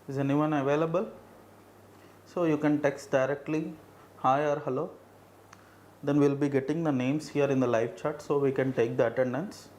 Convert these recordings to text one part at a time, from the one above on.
Is anyone available? So you can text directly hi or hello. Then we'll be getting the names here in the live chat so we can take the attendance.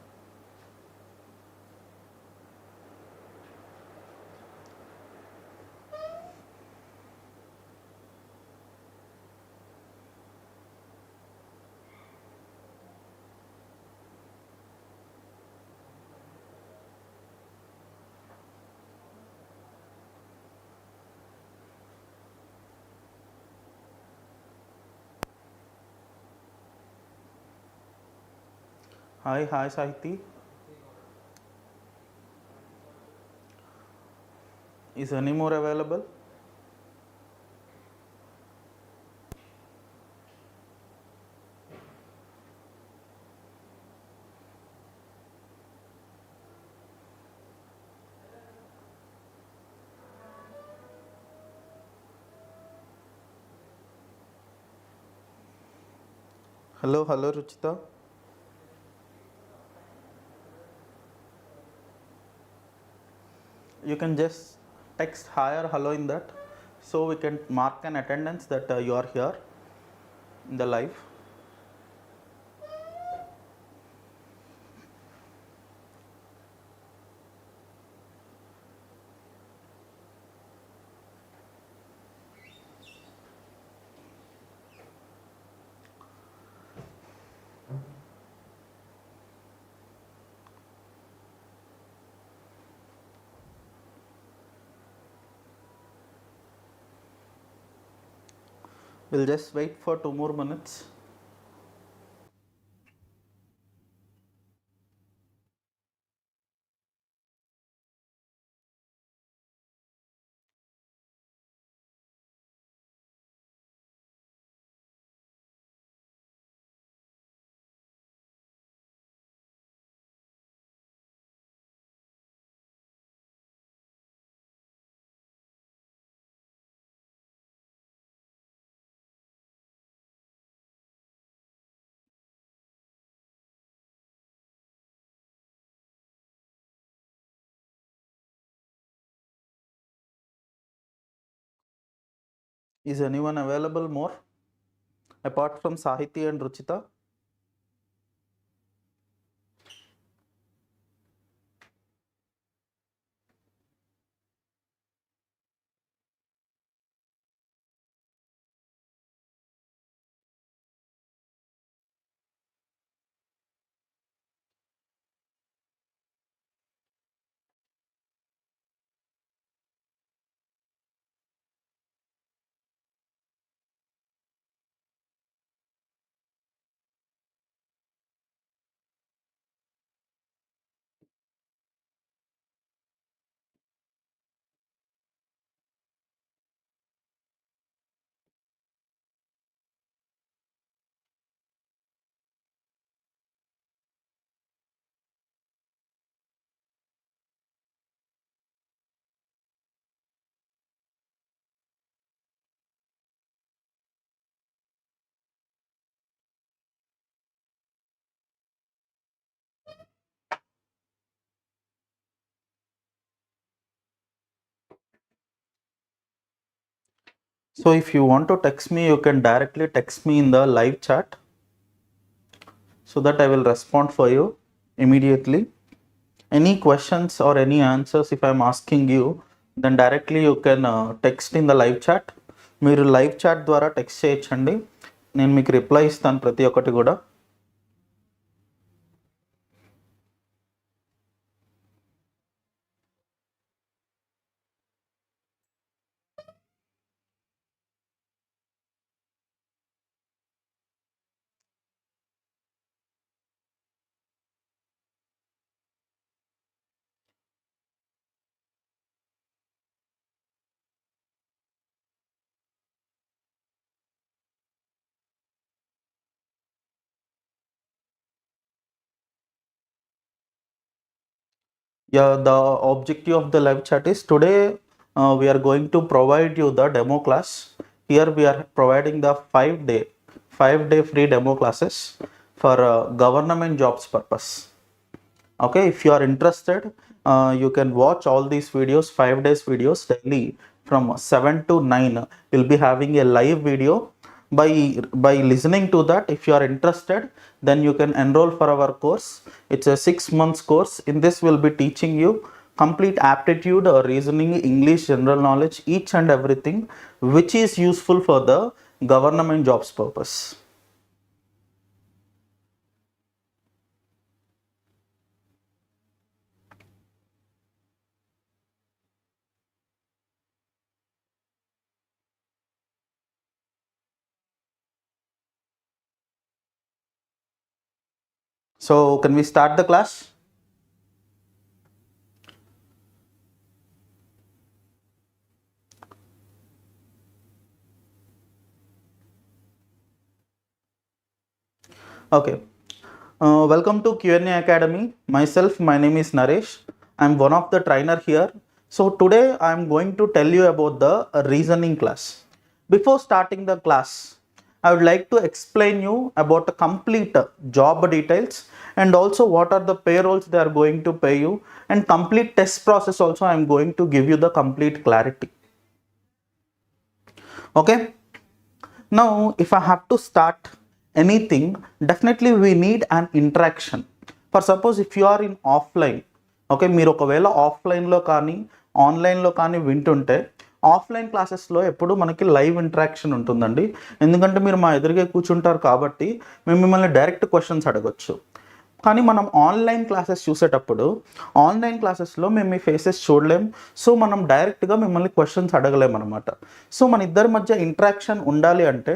Hi Sahiti. Is any more available? Hello Ruchita. You can just text hi or hello in that so we can mark an attendance that you are here in the live. We'll just wait for 2 more minutes. Is anyone available more apart from Sahiti and Ruchita? So if you want to text me, you can directly text me in the live chat so that I will respond for you immediately. Any questions or any answers if I'm asking you, then directly you can text in the live chat. మీరు live chat ద్వారా text చేయొచ్చండి, నేను మీకు reply ఇస్తాను ప్రతి ఒక్కటి కూడా. Yeah, the objective of the live chat is today we are going to provide you the demo class. Here we are providing the 5-day free demo classes for government jobs purpose. Okay, if you are interested, You can watch all these videos, 5 days videos daily from 7 to 9. We'll be having a live video. By listening to that, if you are interested, then you can enroll for our course. It's a 6 months course. In this, we'll be teaching you complete aptitude, reasoning, English, general knowledge, each and everything which is useful for the government jobs purpose. So can we start the class? Okay. Welcome to QnA Academy. Myself, my name is Naresh. I'm one of the trainer here. So today I'm going to tell you about the reasoning class. Before starting the class, I would like to explain you about the complete job details and also what are the payrolls they are going to pay you, and complete test process also I'm going to give you the complete clarity. Okay. Now, if I have to start anything, definitely we need an interaction. For suppose if you are in offline, okay, మీరు ఒకవేళ ఆఫ్లైన్లో కానీ ఆన్లైన్లో కానీ వింటుంటే, offline క్లాసెస్లో ఎప్పుడు మనకి లైవ్ ఇంటరాక్షన్ ఉంటుందండి. ఎందుకంటే మీరు మా ఎదురుగా కూర్చుంటారు కాబట్టి మేము మిమ్మల్ని డైరెక్ట్ క్వశ్చన్స్ అడగొచ్చు. కానీ మనం ఆన్లైన్ క్లాసెస్ చూసేటప్పుడు ఆన్లైన్ క్లాసెస్లో మేము మీ ఫేసెస్ చూడలేం. సో మనం డైరెక్ట్గా మిమ్మల్ని క్వశ్చన్స్ అడగలేమన్నమాట. సో మన ఇద్దరి మధ్య ఇంటరాక్షన్ ఉండాలి అంటే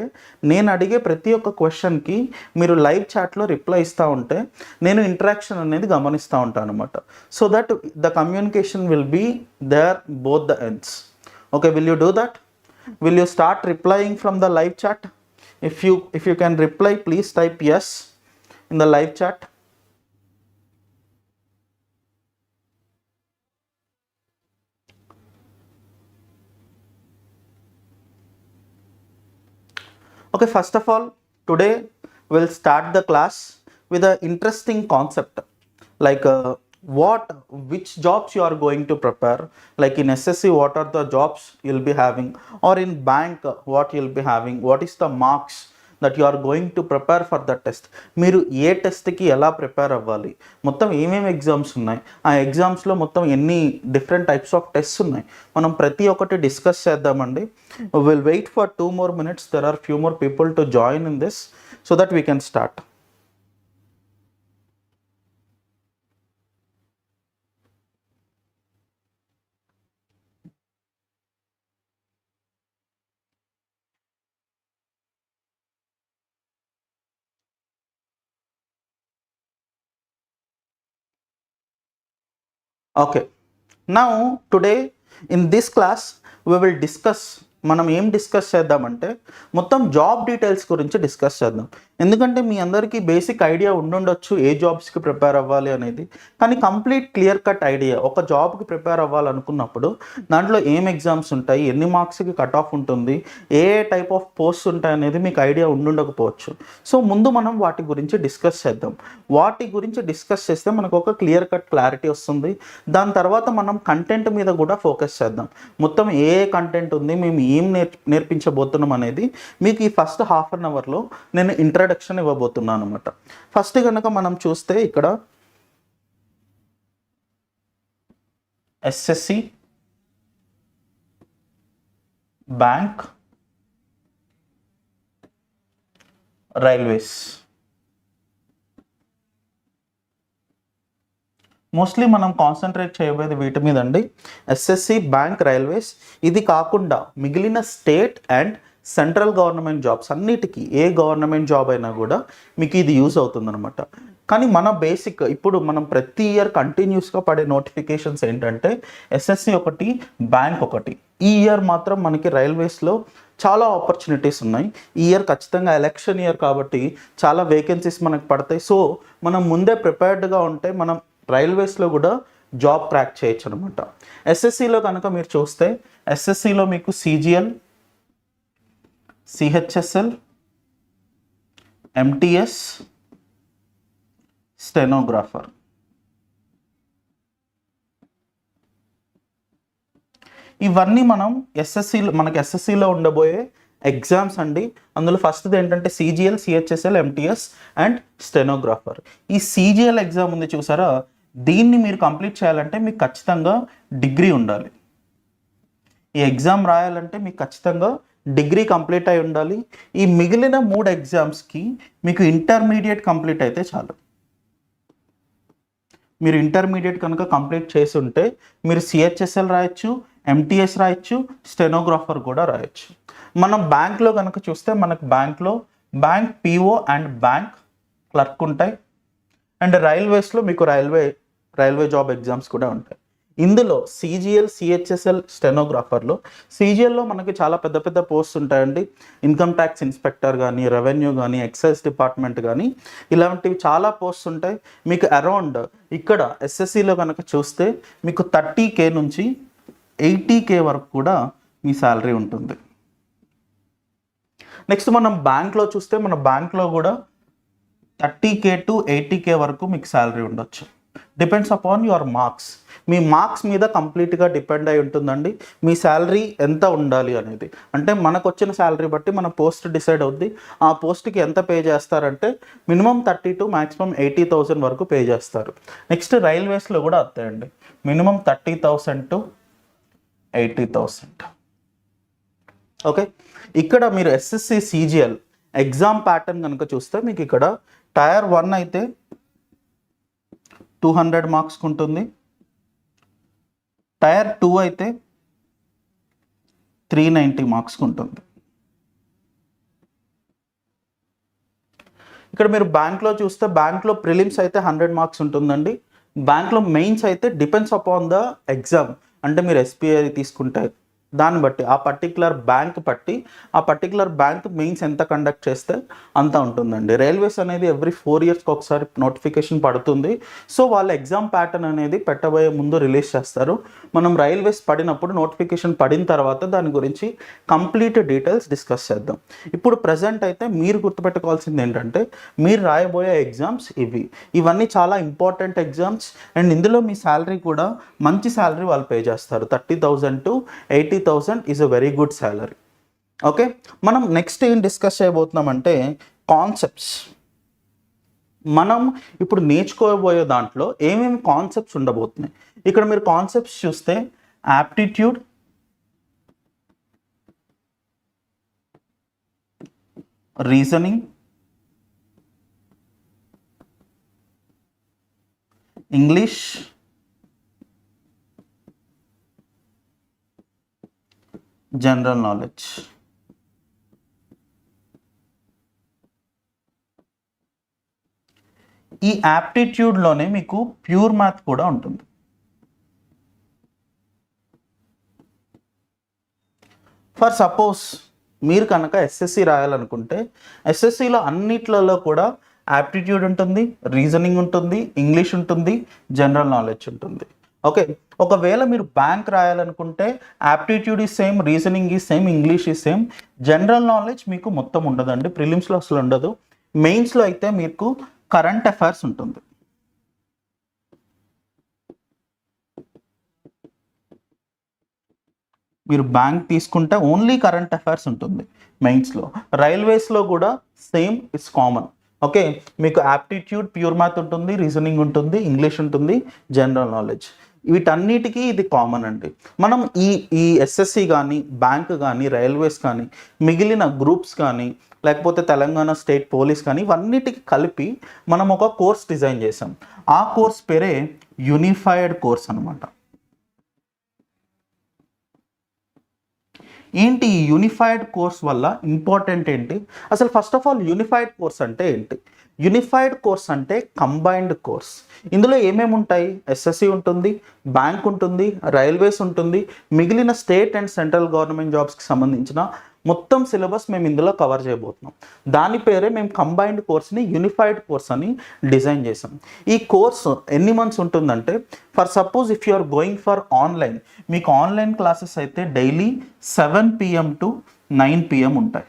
నేను అడిగే ప్రతి ఒక్క క్వశ్చన్కి మీరు లైవ్ చాట్లో రిప్లై ఇస్తూ ఉంటే నేను ఇంటరాక్షన్ అనేది గమనిస్తూ ఉంటాను అనమాట. So that the communication will be there both the ends. Okay, will you do that? Will you start replying from the live chat? If you can reply, please type yes in the live chat. Okay, first of all, today we'll start the class with an interesting concept, like which jobs you are going to prepare. Like in SSC, what are the jobs you'll be having, or in bank, what you'll be having, what is the marks that you are going to prepare for the test. మీరు ఏ టెస్ట్కి ఎలా prepare అవ్వాలి, మొత్తం ఏమేమి exams ఉన్నాయి, ఆ ఎగ్జామ్స్లో మొత్తం ఎన్ని డిఫరెంట్ టైప్స్ ఆఫ్ టెస్ట్స్ ఉన్నాయి, మనం ప్రతి ఒక్కటి డిస్కస్ చేద్దామండి. Will wait for 2 more minutes. There are few more people to join in this so that we can start. Okay, now today in this class we will discuss, మనం ఏం discuss చేద్దామంటే మొత్తం job details గురించి discuss చేద్దాం. ఎందుకంటే మీ అందరికీ basic idea ఉండుండొచ్చు ఏ జాబ్స్కి ప్రిపేర్ అవ్వాలి అనేది, కానీ కంప్లీట్ క్లియర్ కట్ ఐడియా ఒక జాబ్కి ప్రిపేర్ అవ్వాలనుకున్నప్పుడు దాంట్లో ఏం ఎగ్జామ్స్ ఉంటాయి, ఎన్ని మార్క్స్కి కట్ ఆఫ్ ఉంటుంది, ఏ టైప్ ఆఫ్ పోస్ట్ ఉంటాయి అనేది మీకు ఐడియా ఉండుండకపోవచ్చు. సో ముందు మనం వాటి గురించి డిస్కస్ చేద్దాం. వాటి గురించి డిస్కస్ చేస్తే మనకు ఒక క్లియర్ కట్ క్లారిటీ వస్తుంది. దాని తర్వాత మనం కంటెంట్ మీద కూడా ఫోకస్ చేద్దాం. మొత్తం ఏ కంటెంట్ ఉంది, మేము ఏం నేర్పించబోతున్నాం అనేది మీకు ఈ ఫస్ట్ హాఫ్ అన్ అవర్లో నేను ఇంట్రడక్షన్ ఇవ్వబోతున్నాను అనమాట. ఫస్ట్ కనుక మనం చూస్తే ఇక్కడ ఎస్ఎస్సి, బ్యాంక్, రైల్వేస్, మోస్ట్లీ మనం కాన్సన్ట్రేట్ చేయబోయేది వీటి మీద అండి. SSC, bank, railways. ఇది కాకుండా మిగిలిన state and central government jobs అన్నిటికీ ఏ గవర్నమెంట్ జాబ్ అయినా కూడా మీకు ఇది యూజ్ అవుతుందన్నమాట. కానీ మన బేసిక్ ఇప్పుడు మనం ప్రతి ఇయర్ కంటిన్యూస్గా పడే నోటిఫికేషన్స్ ఏంటంటే ఎస్ఎస్సి ఒకటి, బ్యాంక్ ఒకటి. ఈ ఇయర్ మాత్రం మనకి రైల్వేస్లో చాలా ఆపర్చునిటీస్ ఉన్నాయి. ఈ ఇయర్ ఖచ్చితంగా ఎలక్షన్ ఇయర్ కాబట్టి చాలా వేకెన్సీస్ మనకు పడతాయి. సో మనం ముందే ప్రిపేర్డ్గా ఉంటే మనం రైల్వేస్లో కూడా జాబ్ క్రాక్ చేయొచ్చు అనమాట. ఎస్ఎస్సిలో కనుక మీరు చూస్తే ఎస్ఎస్సిలో మీకు సిజిఎల్, సిహెచ్ఎస్ఎల్, ఎంటీఎస్, స్టెనోగ్రాఫర్, ఇవన్నీ మనం ఎస్ఎస్సిలో మనకి ఎస్ఎస్సిలో ఉండబోయే ఎగ్జామ్స్ అండి. అందులో ఫస్ట్ది ఏంటంటే CGL, CHSL, MTS and stenographer. ఈ సిజిఎల్ ఎగ్జామ్ ఉంది చూసారా, దీన్ని మీరు కంప్లీట్ చేయాలంటే మీకు ఖచ్చితంగా డిగ్రీ ఉండాలి. ఈ ఎగ్జామ్ రాయాలంటే మీకు ఖచ్చితంగా డిగ్రీ కంప్లీట్ అయి ఉండాలి. ఈ మిగిలిన 3 ఎగ్జామ్స్కి మీకు ఇంటర్మీడియట్ కంప్లీట్ అయితే చాలు. మీరు ఇంటర్మీడియట్ కనుక కంప్లీట్ చేసి ఉంటే మీరు సిహెచ్ఎస్ఎల్ రాయొచ్చు, ఎంటీఎస్ రాయొచ్చు, స్టెనోగ్రాఫర్ కూడా రాయొచ్చు. మనం బ్యాంక్లో కనుక చూస్తే మనకు బ్యాంక్లో bank PO and bank clerk ఉంటాయి. అండ్ రైల్వేస్లో మీకు రైల్వే జాబ్ ఎగ్జామ్స్ కూడా ఉంటాయి. ఇందులో సిజిఎల్, సిహెచ్ఎస్ఎల్, స్టెనోగ్రాఫర్లో సిజిఎల్లో మనకి చాలా పెద్ద పెద్ద పోస్ట్ ఉంటాయండి. ఇన్కమ్ ట్యాక్స్ ఇన్స్పెక్టర్ కానీ, రెవెన్యూ కానీ, ఎక్సైజ్ డిపార్ట్మెంట్ కానీ, ఇలాంటివి చాలా పోస్ట్ ఉంటాయి. మీకు అరౌండ్ ఇక్కడ ఎస్ఎస్సిలో కనుక చూస్తే మీకు 30K నుంచి 80K వరకు కూడా మీ శాలరీ ఉంటుంది. నెక్స్ట్ మనం బ్యాంక్లో చూస్తే మన బ్యాంక్లో కూడా 30K to 80K వరకు మీకు శాలరీ ఉండొచ్చు. Depends upon your marks. Me marks మీద కంప్లీట్గా డిపెండ్ అయి ఉంటుందండి మీ శాలరీ ఎంత ఉండాలి అనేది. అంటే మనకు వచ్చిన శాలరీ బట్టి మన పోస్ట్ డిసైడ్ అవుద్ది. ఆ పోస్ట్కి ఎంత పే చేస్తారంటే మినిమం 30 to మ్యాక్సిమం 80,000 వరకు పే చేస్తారు. నెక్స్ట్ రైల్వేస్లో కూడా అంతేండి, మినిమం 30,000 to 80,000. ఓకే, ఇక్కడ మీరు ఎస్ఎస్సి సిజిఎల్ ఎగ్జామ్ ప్యాటర్న్ కనుక చూస్తే మీకు ఇక్కడ టైర్ 1 అయితే 200 మార్క్స్కి ఉంటుంది. టైర్ 2 అయితే 390 మార్క్స్కి ఉంటుంది. ఇక్కడ మీరు బ్యాంక్లో చూస్తే బ్యాంక్లో ప్రిలిమ్స్ అయితే 100 మార్క్స్ ఉంటుందండి. బ్యాంక్లో మెయిన్స్ అయితే డిపెండ్స్ అపాన్ ద ఎగ్జామ్. అంటే మీరు ఎస్బీఐ తీసుకుంటే దాన్ని బట్టి ఆ పర్టికులర్ బ్యాంక్ మెయిన్స్ ఎంత కండక్ట్ చేస్తే అంత ఉంటుందండి. రైల్వేస్ అనేది ఎవ్రీ 4 yearsకి ఒకసారి నోటిఫికేషన్ పడుతుంది. సో వాళ్ళ ఎగ్జామ్ ప్యాటర్న్ అనేది పెట్టబోయే ముందు రిలీజ్ చేస్తారు. మనం రైల్వేస్ పడినప్పుడు నోటిఫికేషన్ పడిన తర్వాత దాని గురించి కంప్లీట్ డీటెయిల్స్ డిస్కస్ చేద్దాం. ఇప్పుడు ప్రజెంట్ అయితే మీరు గుర్తుపెట్టుకోవాల్సింది ఏంటంటే మీరు రాయబోయే ఎగ్జామ్స్ ఇవన్నీ చాలా ఇంపార్టెంట్ ఎగ్జామ్స్. అండ్ ఇందులో మీ శాలరీ కూడా మంచి శాలరీ వాళ్ళు పే చేస్తారు. 30,000 to 80,000 is a very good salary. Okay, మనం నెక్స్ట్ ఏం డిస్కస్ చేయబోతున్నామంటే కాన్సెప్ట్స్. మనం ఇప్పుడు నేర్చుకోబోయే దాంట్లో ఏమేమి కాన్సెప్ట్స్ ఉండబోతున్నాయి. ఇక్కడ మీరు కాన్సెప్ట్స్ చూస్తే aptitude, reasoning, English, general knowledge. ఈ యాప్టిట్యూడ్లోనే మీకు ప్యూర్ మ్యాథ్ కూడా ఉంటుంది. ఫర్ సపోజ్ మీరు కనుక ఎస్ఎస్సి రాయాలనుకుంటే ఎస్ఎస్సిలో అన్నిట్లలో కూడా యాప్టిట్యూడ్ ఉంటుంది, రీజనింగ్ ఉంటుంది, ఇంగ్లీష్ ఉంటుంది, జనరల్ నాలెడ్జ్ ఉంటుంది. ఓకే, ఒకవేళ మీరు బ్యాంక్ రాయాలనుకుంటే aptitude is same, reasoning is same, English is same. General knowledge మీకు మొత్తం ఉండదండి, ప్రిలిమ్స్లో అసలు ఉండదు. మెయిన్స్లో అయితే మీకు కరెంట్ అఫైర్స్ ఉంటుంది. మీరు బ్యాంక్ తీసుకుంటే ఓన్లీ కరెంట్ అఫైర్స్ ఉంటుంది మెయిన్స్లో. రైల్వేస్లో కూడా సేమ్, ఇట్స్ కామన్. ఓకే, మీకు యాప్టిట్యూడ్, ప్యూర్ మ్యాథ్ ఉంటుంది, రీజనింగ్ ఉంటుంది, ఇంగ్లీష్ ఉంటుంది, జనరల్ నాలెడ్జ్. వీటన్నిటికీ ఇది కామన్ అండి. మనం ఈ ఎస్ఎస్సి కానీ, బ్యాంక్ కానీ, రైల్వేస్ కానీ, మిగిలిన గ్రూప్స్ కానీ, లేకపోతే తెలంగాణ స్టేట్ పోలీస్ కానీ, ఇవన్నిటికి కలిపి మనం ఒక కోర్స్ డిజైన్ చేసాం. ఆ కోర్స్ పేరే యూనిఫైడ్ కోర్స్ అనమాట. ఏంటి ఈ యూనిఫైడ్ కోర్స్ వల్ల ఇంపార్టెంట్ ఏంటి? అసలు first of all unified course అంటే ఏంటి? యూనిఫైడ్ కోర్స్ అంటే కంబైన్డ్ కోర్స్. ఇందులో ఏమేమి ఉంటాయి? ఎస్ఎస్సి ఉంటుంది, బ్యాంక్ ఉంటుంది, రైల్వేస్ ఉంటుంది, మిగిలిన స్టేట్ అండ్ సెంట్రల్ గవర్నమెంట్ జాబ్స్కి సంబంధించిన మొత్తం సిలబస్ మేము ఇందులో కవర్ చేయబోతున్నాం. దాని పేరే మేము కంబైన్డ్ కోర్స్ని యూనిఫైడ్ కోర్స్ అని డిజైన్ చేసాం. ఈ కోర్సు ఎన్ని మంత్స్ ఉంటుందంటే, for suppose if you are going for online, మీకు ఆన్లైన్ క్లాసెస్ అయితే డైలీ 7 PM to 9 PM ఉంటాయి.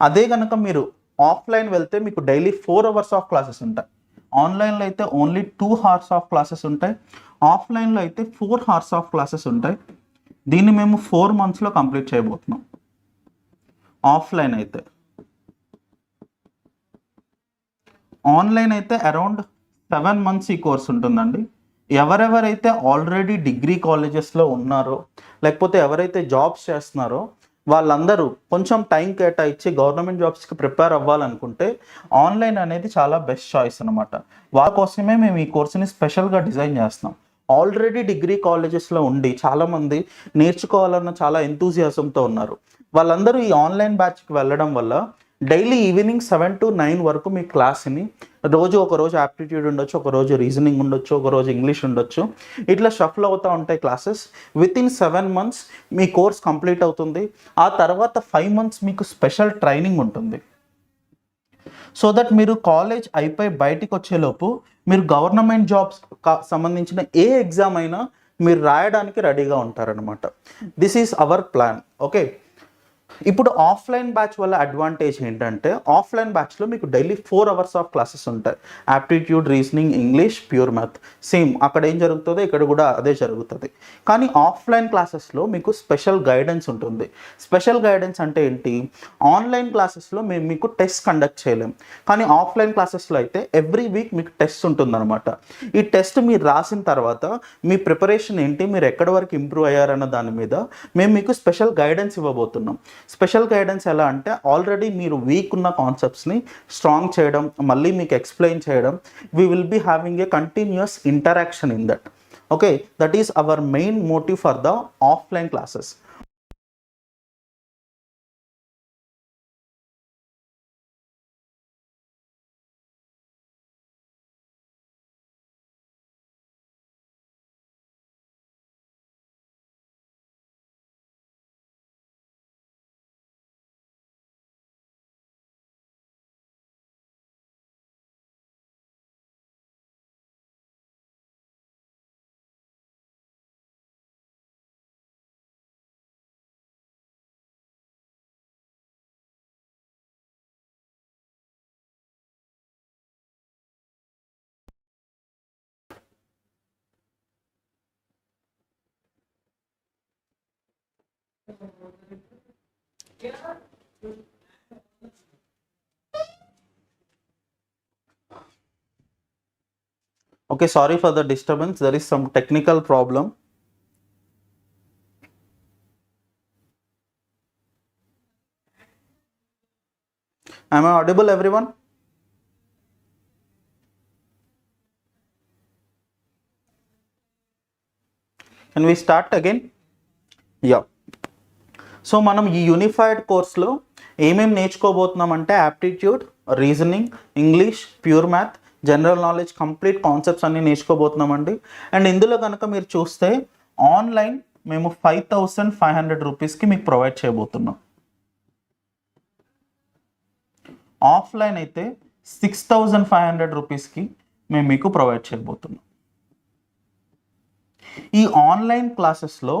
అదే కనుక మీరు ఆఫ్లైన్ వెళ్తే మీకు డైలీ 4 hours ఆఫ్ క్లాసెస్ ఉంటాయి. ఆన్లైన్లో అయితే ఓన్లీ 2 hours ఆఫ్ క్లాసెస్ ఉంటాయి, ఆఫ్లైన్లో అయితే 4 hours ఆఫ్ క్లాసెస్ ఉంటాయి. దీన్ని మేము 4 monthsలో కంప్లీట్ చేయబోతున్నాం. ఆఫ్లైన్ అయితే, ఆన్లైన్ అయితే అరౌండ్ 7 months ఈ కోర్స్ ఉంటుందండి. ఎవరెవరైతే ఆల్రెడీ డిగ్రీ కాలేజెస్లో ఉన్నారో లేకపోతే ఎవరైతే జాబ్స్ చేస్తున్నారో వాళ్ళందరూ కొంచెం టైం కేటాయించి గవర్నమెంట్ జాబ్స్కి ప్రిపేర్ అవ్వాలనుకుంటే ఆన్లైన్ అనేది చాలా బెస్ట్ చాయిస్ అనమాట. వాళ్ళ కోసమే మేము ఈ కోర్సుని స్పెషల్గా డిజైన్ చేస్తున్నాం. ఆల్రెడీ డిగ్రీ కాలేజెస్లో ఉండి చాలామంది నేర్చుకోవాలన్న చాలా ఎంతూజియాజంతో ఉన్నారు. వాళ్ళందరూ ఈ ఆన్లైన్ బ్యాచ్కి వెళ్ళడం వల్ల డైలీ ఈవినింగ్ 7 to 9 వరకు మీ క్లాస్ని ఒకరోజు యాప్టిట్యూడ్ ఉండొచ్చు, ఒకరోజు రీజనింగ్ ఉండొచ్చు, ఒకరోజు ఇంగ్లీష్ ఉండొచ్చు, ఇట్లా షఫల్ అవుతూ ఉంటాయి క్లాసెస్. వితిన్ 7 months మీ కోర్స్ కంప్లీట్ అవుతుంది. ఆ తర్వాత 5 months మీకు స్పెషల్ ట్రైనింగ్ ఉంటుంది. సో దట్ మీరు కాలేజ్ అయిపోయి బయటికి వచ్చేలోపు మీరు గవర్నమెంట్ జాబ్స్ సంబంధించిన ఏ ఎగ్జామ్ అయినా మీరు రాయడానికి రెడీగా ఉంటారనమాట. This is our plan. Okay, ఇప్పుడు ఆఫ్లైన్ బ్యాచ్ వల్ల అడ్వాంటేజ్ ఏంటంటే ఆఫ్లైన్ బ్యాచ్లో మీకు డైలీ 4 hours ఆఫ్ క్లాసెస్ ఉంటాయి. Aptitude, reasoning, English, pure math. Same అక్కడ ఏం జరుగుతుందో ఇక్కడ కూడా అదే జరుగుతుంది. కానీ ఆఫ్లైన్ క్లాసెస్లో మీకు స్పెషల్ గైడెన్స్ ఉంటుంది. స్పెషల్ గైడెన్స్ అంటే ఏంటి? ఆన్లైన్ క్లాసెస్లో మేము మీకు టెస్ట్ కండక్ట్ చేయలేం, కానీ ఆఫ్లైన్ క్లాసెస్లో అయితే ఎవ్రీ వీక్ మీకు టెస్ట్ ఉంటుందన్నమాట. ఈ టెస్ట్ మీరు రాసిన తర్వాత మీ ప్రిపరేషన్ ఏంటి, మీరు ఎక్కడి వరకు ఇంప్రూవ్ అయ్యారన్న దాని మీద మేము మీకు స్పెషల్ గైడెన్స్ ఇవ్వబోతున్నాం. స్పెషల్ గైడెన్స్ ఎలా అంటే ఆల్రెడీ మీరు వీక్ ఉన్న కాన్సెప్ట్స్ని స్ట్రాంగ్ చేయడం, మళ్ళీ మీకు ఎక్స్ప్లెయిన్ చేయడం. We will be having a continuous interaction in that. Okay, that is our main motive for the offline classes. Okay, sorry for the disturbance. There is some technical problem. Am I audible, everyone? Can we start again? Yeah. So మనం ఈ unified కోర్స్లో ఏమేమి నేర్చుకోబోతున్నామంటే aptitude, reasoning, English, pure math, general knowledge, complete concepts అన్నీ నేర్చుకోబోతున్నామండి. And ఇందులో కనుక మీరు చూస్తే ఆన్లైన్ మేము 5500 రూపీస్కి మీకు ప్రొవైడ్ చేయబోతున్నాం. ఆఫ్లైన్ అయితే 6500 రూపీస్కి మేము మీకు ప్రొవైడ్ చేయబోతున్నాం. ఈ ఆన్లైన్ క్లాసెస్లో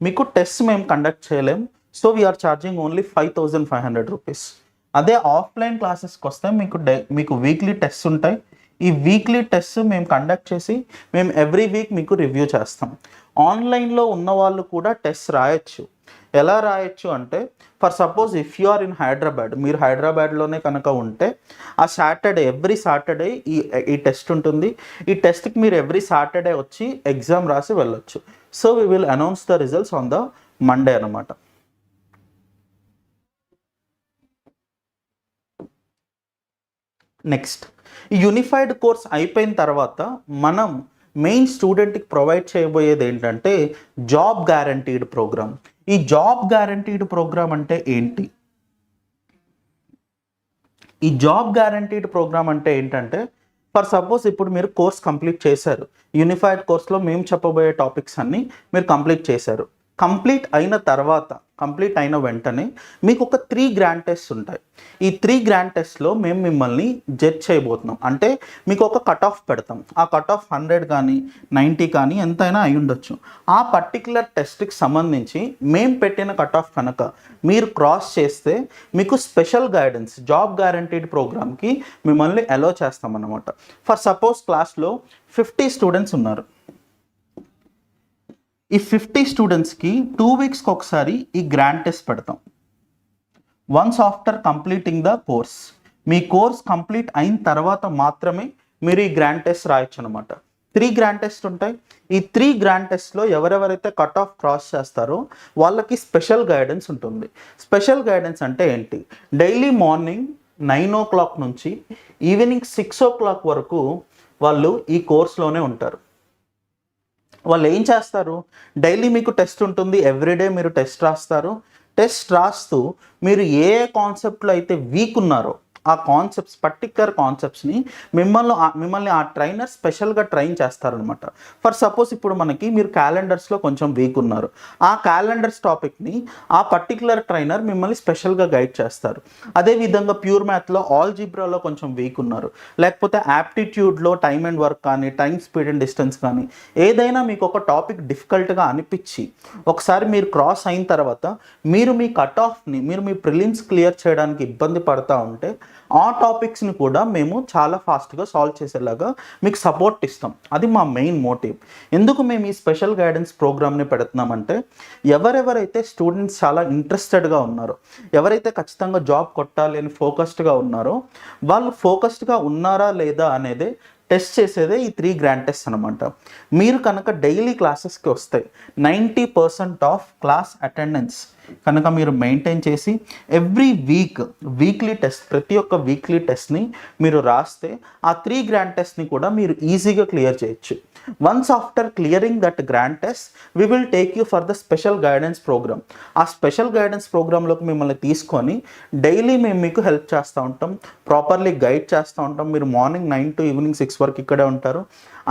మీకు టెస్ట్ మేము కండక్ట్ చేయలేం, so we are charging only 5500 rupees. అదే ఆఫ్లైన్ క్లాసెస్కి వస్తే మీకు వీక్లీ టెస్ట్ ఉంటాయి. ఈ వీక్లీ టెస్ట్ మేము కండక్ట్ చేసి మేము ఎవ్రీ వీక్ మీకు రివ్యూ చేస్తాం. ఆన్లైన్లో ఉన్న వాళ్ళు కూడా టెస్ట్ రాయొచ్చు. ఎలా రాయొచ్చు అంటే for suppose if you are in Hyderabad, మీరు హైదరాబాద్లోనే కనుక ఉంటే ఆ ఎవ్రీ సాటర్డే ఈ టెస్ట్ ఉంటుంది. ఈ టెస్ట్కి మీరు ఎవ్రీ సాటర్డే వచ్చి ఎగ్జామ్ రాసి వెళ్ళొచ్చు. So we will announce the results on the Monday అనమాట. నెక్స్ట్, ఈ యూనిఫైడ్ కోర్స్ అయిపోయిన తర్వాత మనం మెయిన్ స్టూడెంట్కి ప్రొవైడ్ చేయబోయేది ఏంటంటే జాబ్ గ్యారంటీడ్ ప్రోగ్రామ్. ఈ జాబ్ గ్యారంటీడ్ ప్రోగ్రామ్ అంటే ఏంటి? ఈ జాబ్ గ్యారంటీడ్ ప్రోగ్రామ్ అంటే ఏంటంటే ఫర్ సపోజ్ ఇప్పుడు మీరు కోర్స్ కంప్లీట్ చేశారు. యూనిఫైడ్ కోర్స్లో మేము చెప్పబోయే టాపిక్స్ అన్నీ మీరు కంప్లీట్ చేశారు. కంప్లీట్ అయిన వెంటనే మీకు ఒక 3 గ్రాండ్ టెస్ట్ ఉంటాయి. ఈ 3 గ్రాండ్ టెస్ట్లో మేము మిమ్మల్ని జడ్జ్ చేయబోతున్నాం. అంటే మీకు ఒక కట్ ఆఫ్ పెడతాం. ఆ కట్ ఆఫ్ 100 కానీ 90 కానీ ఎంతైనా అయి ఉండొచ్చు. ఆ పర్టికులర్ టెస్ట్కి సంబంధించి మేము పెట్టిన కట్ ఆఫ్ కనుక మీరు క్రాస్ చేస్తే మీకు స్పెషల్ గైడెన్స్ జాబ్ గ్యారంటీడ్ ప్రోగ్రామ్కి మిమ్మల్ని అలో చేస్తామన్నమాట. ఫర్ సపోజ్ క్లాస్లో 50 స్టూడెంట్స్ ఉన్నారు. ఈ 50 స్టూడెంట్స్కి 2 వీక్స్కి ఒకసారి ఈ గ్రాండ్ టెస్ట్ పెడతాం. Once after completing the course, me course complete అయిన తర్వాత మాత్రమే మీరు ఈ గ్రాండ్ టెస్ట్ రాయొచ్చు అనమాట. 3 గ్రాండ్ టెస్ట్ ఉంటాయి. ఈ 3 గ్రాండ్ టెస్ట్లో ఎవరెవరైతే కట్ ఆఫ్ క్రాస్ చేస్తారో వాళ్ళకి స్పెషల్ గైడెన్స్ ఉంటుంది. స్పెషల్ గైడెన్స్ అంటే ఏంటి? డైలీ మార్నింగ్ 9 o'clock నుంచి ఈవినింగ్ 6 o'clock వరకు వాళ్ళు ఈ కోర్స్లోనే ఉంటారు. వాళ్ళు ఏం చేస్తారు? డైలీ మీకు టెస్ట్ ఉంటుంది, ఎవ్రీడే మీరు టెస్ట్ రాస్తారు. టెస్ట్ రాస్తూ మీరు ఏ కాన్సెప్ట్లో అయితే వీక్ ఉన్నారో ఆ కాన్సెప్ట్స్, పర్టిక్యులర్ కాన్సెప్ట్స్ని మిమ్మల్ని ఆ ట్రైనర్ స్పెషల్గా ట్రైన్ చేస్తారనమాట. ఫర్ సపోజ్ ఇప్పుడు మీరు క్యాలెండర్స్లో కొంచెం వీక్ ఉన్నారు. ఆ క్యాలెండర్స్ టాపిక్ని ఆ పర్టిక్యులర్ ట్రైనర్ మిమ్మల్ని స్పెషల్గా గైడ్ చేస్తారు. అదేవిధంగా ప్యూర్ మ్యాథ్లో ఆల్జీబ్రాలో కొంచెం వీక్ ఉన్నారు, లేకపోతే యాప్టిట్యూడ్లో టైమ్ అండ్ వర్క్ కానీ, టైమ్ స్పీడ్ అండ్ డిస్టెన్స్ కానీ, ఏదైనా మీకు ఒక టాపిక్ డిఫికల్ట్గా అనిపించి ఒకసారి మీరు క్రాస్ అయిన తర్వాత మీరు మీ కట్ ఆఫ్ని, మీరు మీ ప్రిలిమ్స్ క్లియర్ చేయడానికి ఇబ్బంది పడుతూ ఉంటే ఆ టాపిక్స్ని కూడా మేము చాలా ఫాస్ట్గా సాల్వ్ చేసేలాగా మీకు సపోర్ట్ ఇస్తాం. అది మా మెయిన్ మోటివ్. ఎందుకు మేము ఈ స్పెషల్ గైడెన్స్ ప్రోగ్రామ్ని పెడుతున్నామంటే ఎవరెవరైతే స్టూడెంట్స్ చాలా ఇంట్రెస్టెడ్గా ఉన్నారో, ఎవరైతే ఖచ్చితంగా జాబ్ కొట్టాలి అని ఫోకస్డ్గా ఉన్నారో, వాళ్ళు ఫోకస్డ్గా ఉన్నారా లేదా అనేది టెస్ట్ చేసేదే ఈ 3 గ్రాండ్ టెస్ట్ అనమాట. మీరు కనుక డైలీ క్లాసెస్కి వస్తే 90% ఆఫ్ క్లాస్ అటెండెన్స్ కనుక మీరు మెయింటైన్ చేసి ఎవ్రీ వీక్లీ టెస్ట్, ప్రతి ఒక్క వీక్లీ టెస్ట్ని మీరు రాస్తే ఆ 3 గ్రాండ్ టెస్ట్ని కూడా మీరు ఈజీగా క్లియర్ చేయొచ్చు. Once after clearing that grand test we will take you for the special guidance program. ఆ స్పెషల్ గైడెన్స్ ప్రోగ్రాంలోకి మిమ్మల్ని తీసుకొని డైలీ మేము మీకు హెల్ప్ చేస్తూ ఉంటాం, ప్రాపర్లీ గైడ్ చేస్తూ ఉంటాం. మీరు మార్నింగ్ 9 to ఈవినింగ్ 6 వరకు ఇక్కడే ఉంటారు.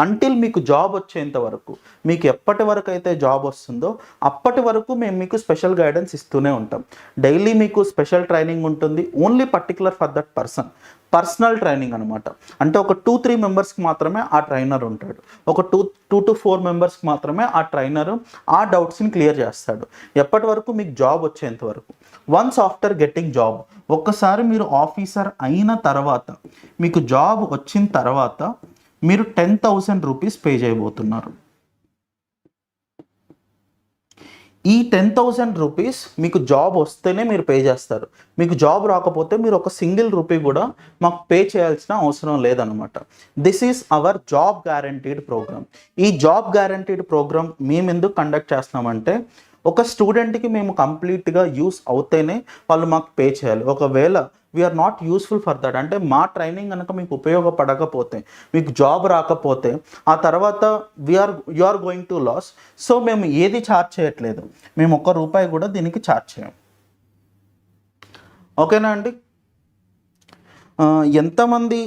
అంటిల్ మీకు జాబ్ వచ్చేంత వరకు, మీకు ఎప్పటి వరకు అయితే జాబ్ వస్తుందో అప్పటి వరకు మేము మీకు స్పెషల్ గైడెన్స్ ఇస్తూనే ఉంటాం. డైలీ మీకు స్పెషల్ ట్రైనింగ్ ఉంటుంది, only particular for that personal training అనమాట. అంటే ఒక 2-3 మెంబర్స్కి మాత్రమే ఆ ట్రైనర్ ఉంటాడు. ఒక 2 to 4 మెంబర్స్కి మాత్రమే ఆ ట్రైనర్ ఆ డౌట్స్ని క్లియర్ చేస్తాడు. ఎప్పటి వరకు? మీకు జాబ్ వచ్చేంత వరకు. వన్స్ ఆఫ్టర్ గెట్టింగ్ జాబ్, ఒక్కసారి మీరు ఆఫీసర్ అయిన తర్వాత, మీకు జాబ్ వచ్చిన తర్వాత మీరు 10,000 రూపీస్ పే చేయబోతున్నారు. ఈ 10,000 రూపీస్ మీకు జాబ్ వస్తేనే మీరు పే చేస్తారు. మీకు జాబ్ రాకపోతే మీరు ఒక సింగిల్ రూపీ కూడా మాకు పే చేయాల్సిన అవసరం లేదనమాట. This is our job guaranteed program. ఈ జాబ్ గ్యారంటీడ్ ప్రోగ్రామ్ మేము ఎందుకు కండక్ట్ చేస్తున్నామంటే ఒక స్టూడెంట్కి మేము కంప్లీట్గా యూస్ అవుతేనే వాళ్ళు మాకు పే చేయాలి. ఒకవేళ we are not useful for that, అంటే మా ట్రైనింగ్ కనుక మీకు ఉపయోగపడకపోతే, మీకు జాబ్ రాకపోతే ఆ తర్వాత you are going to loss. సో మేము ఏది ఛార్జ్ చేయట్లేదు, మేము ₹1 కూడా దీనికి ఛార్జ్ చేయం. ఓకేనా అండి? ఎంతమంది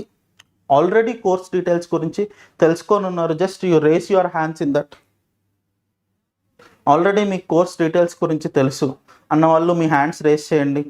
ఆల్రెడీ కోర్స్ డీటెయిల్స్ గురించి తెలుసుకొని ఉన్నారు? Just you raise your hands in that. Already మీకు కోర్స్ డీటెయిల్స్ గురించి తెలుసు అన్న వాళ్ళు మీ హ్యాండ్స్ రేస్ చేయండి.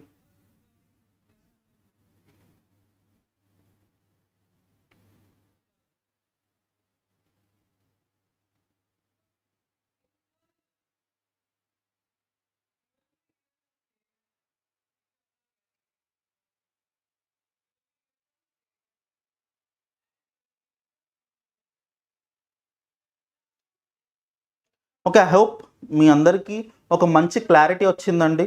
ఓకే, ఐ హోప్ మీ అందరికీ ఒక మంచి క్లారిటీ వచ్చిందండి.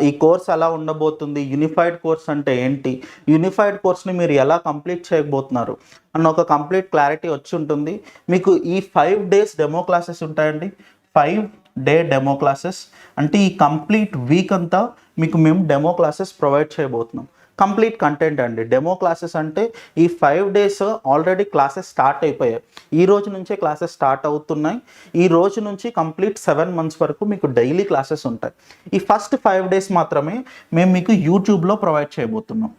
ఈ కోర్స్ ఎలా ఉండబోతుంది, యూనిఫైడ్ కోర్స్ అంటే ఏంటి, యూనిఫైడ్ కోర్స్ని మీరు ఎలా కంప్లీట్ చేయబోతున్నారు అన్న ఒక కంప్లీట్ క్లారిటీ వచ్చి ఉంటుంది. మీకు ఈ 5 days డెమో క్లాసెస్ ఉంటాయండి. 5-day డెమో క్లాసెస్ అంటే ఈ కంప్లీట్ వీక్ అంతా మీకు మేము డెమో క్లాసెస్ ప్రొవైడ్ చేయబోతున్నాం. కంప్లీట్ కంటెంట్ అండి. డెమో క్లాసెస్ అంటే ఈ 5 days ఆల్రెడీ క్లాసెస్ స్టార్ట్ అయిపోయాయి. ఈ రోజు నుంచే క్లాసెస్ స్టార్ట్ అవుతున్నాయి. ఈ రోజు నుంచి కంప్లీట్ 7 months వరకు మీకు డైలీ క్లాసెస్ ఉంటాయి. ఈ ఫస్ట్ 5 days మాత్రమే మేము మీకు యూట్యూబ్లో ప్రొవైడ్ చేయబోతున్నాం.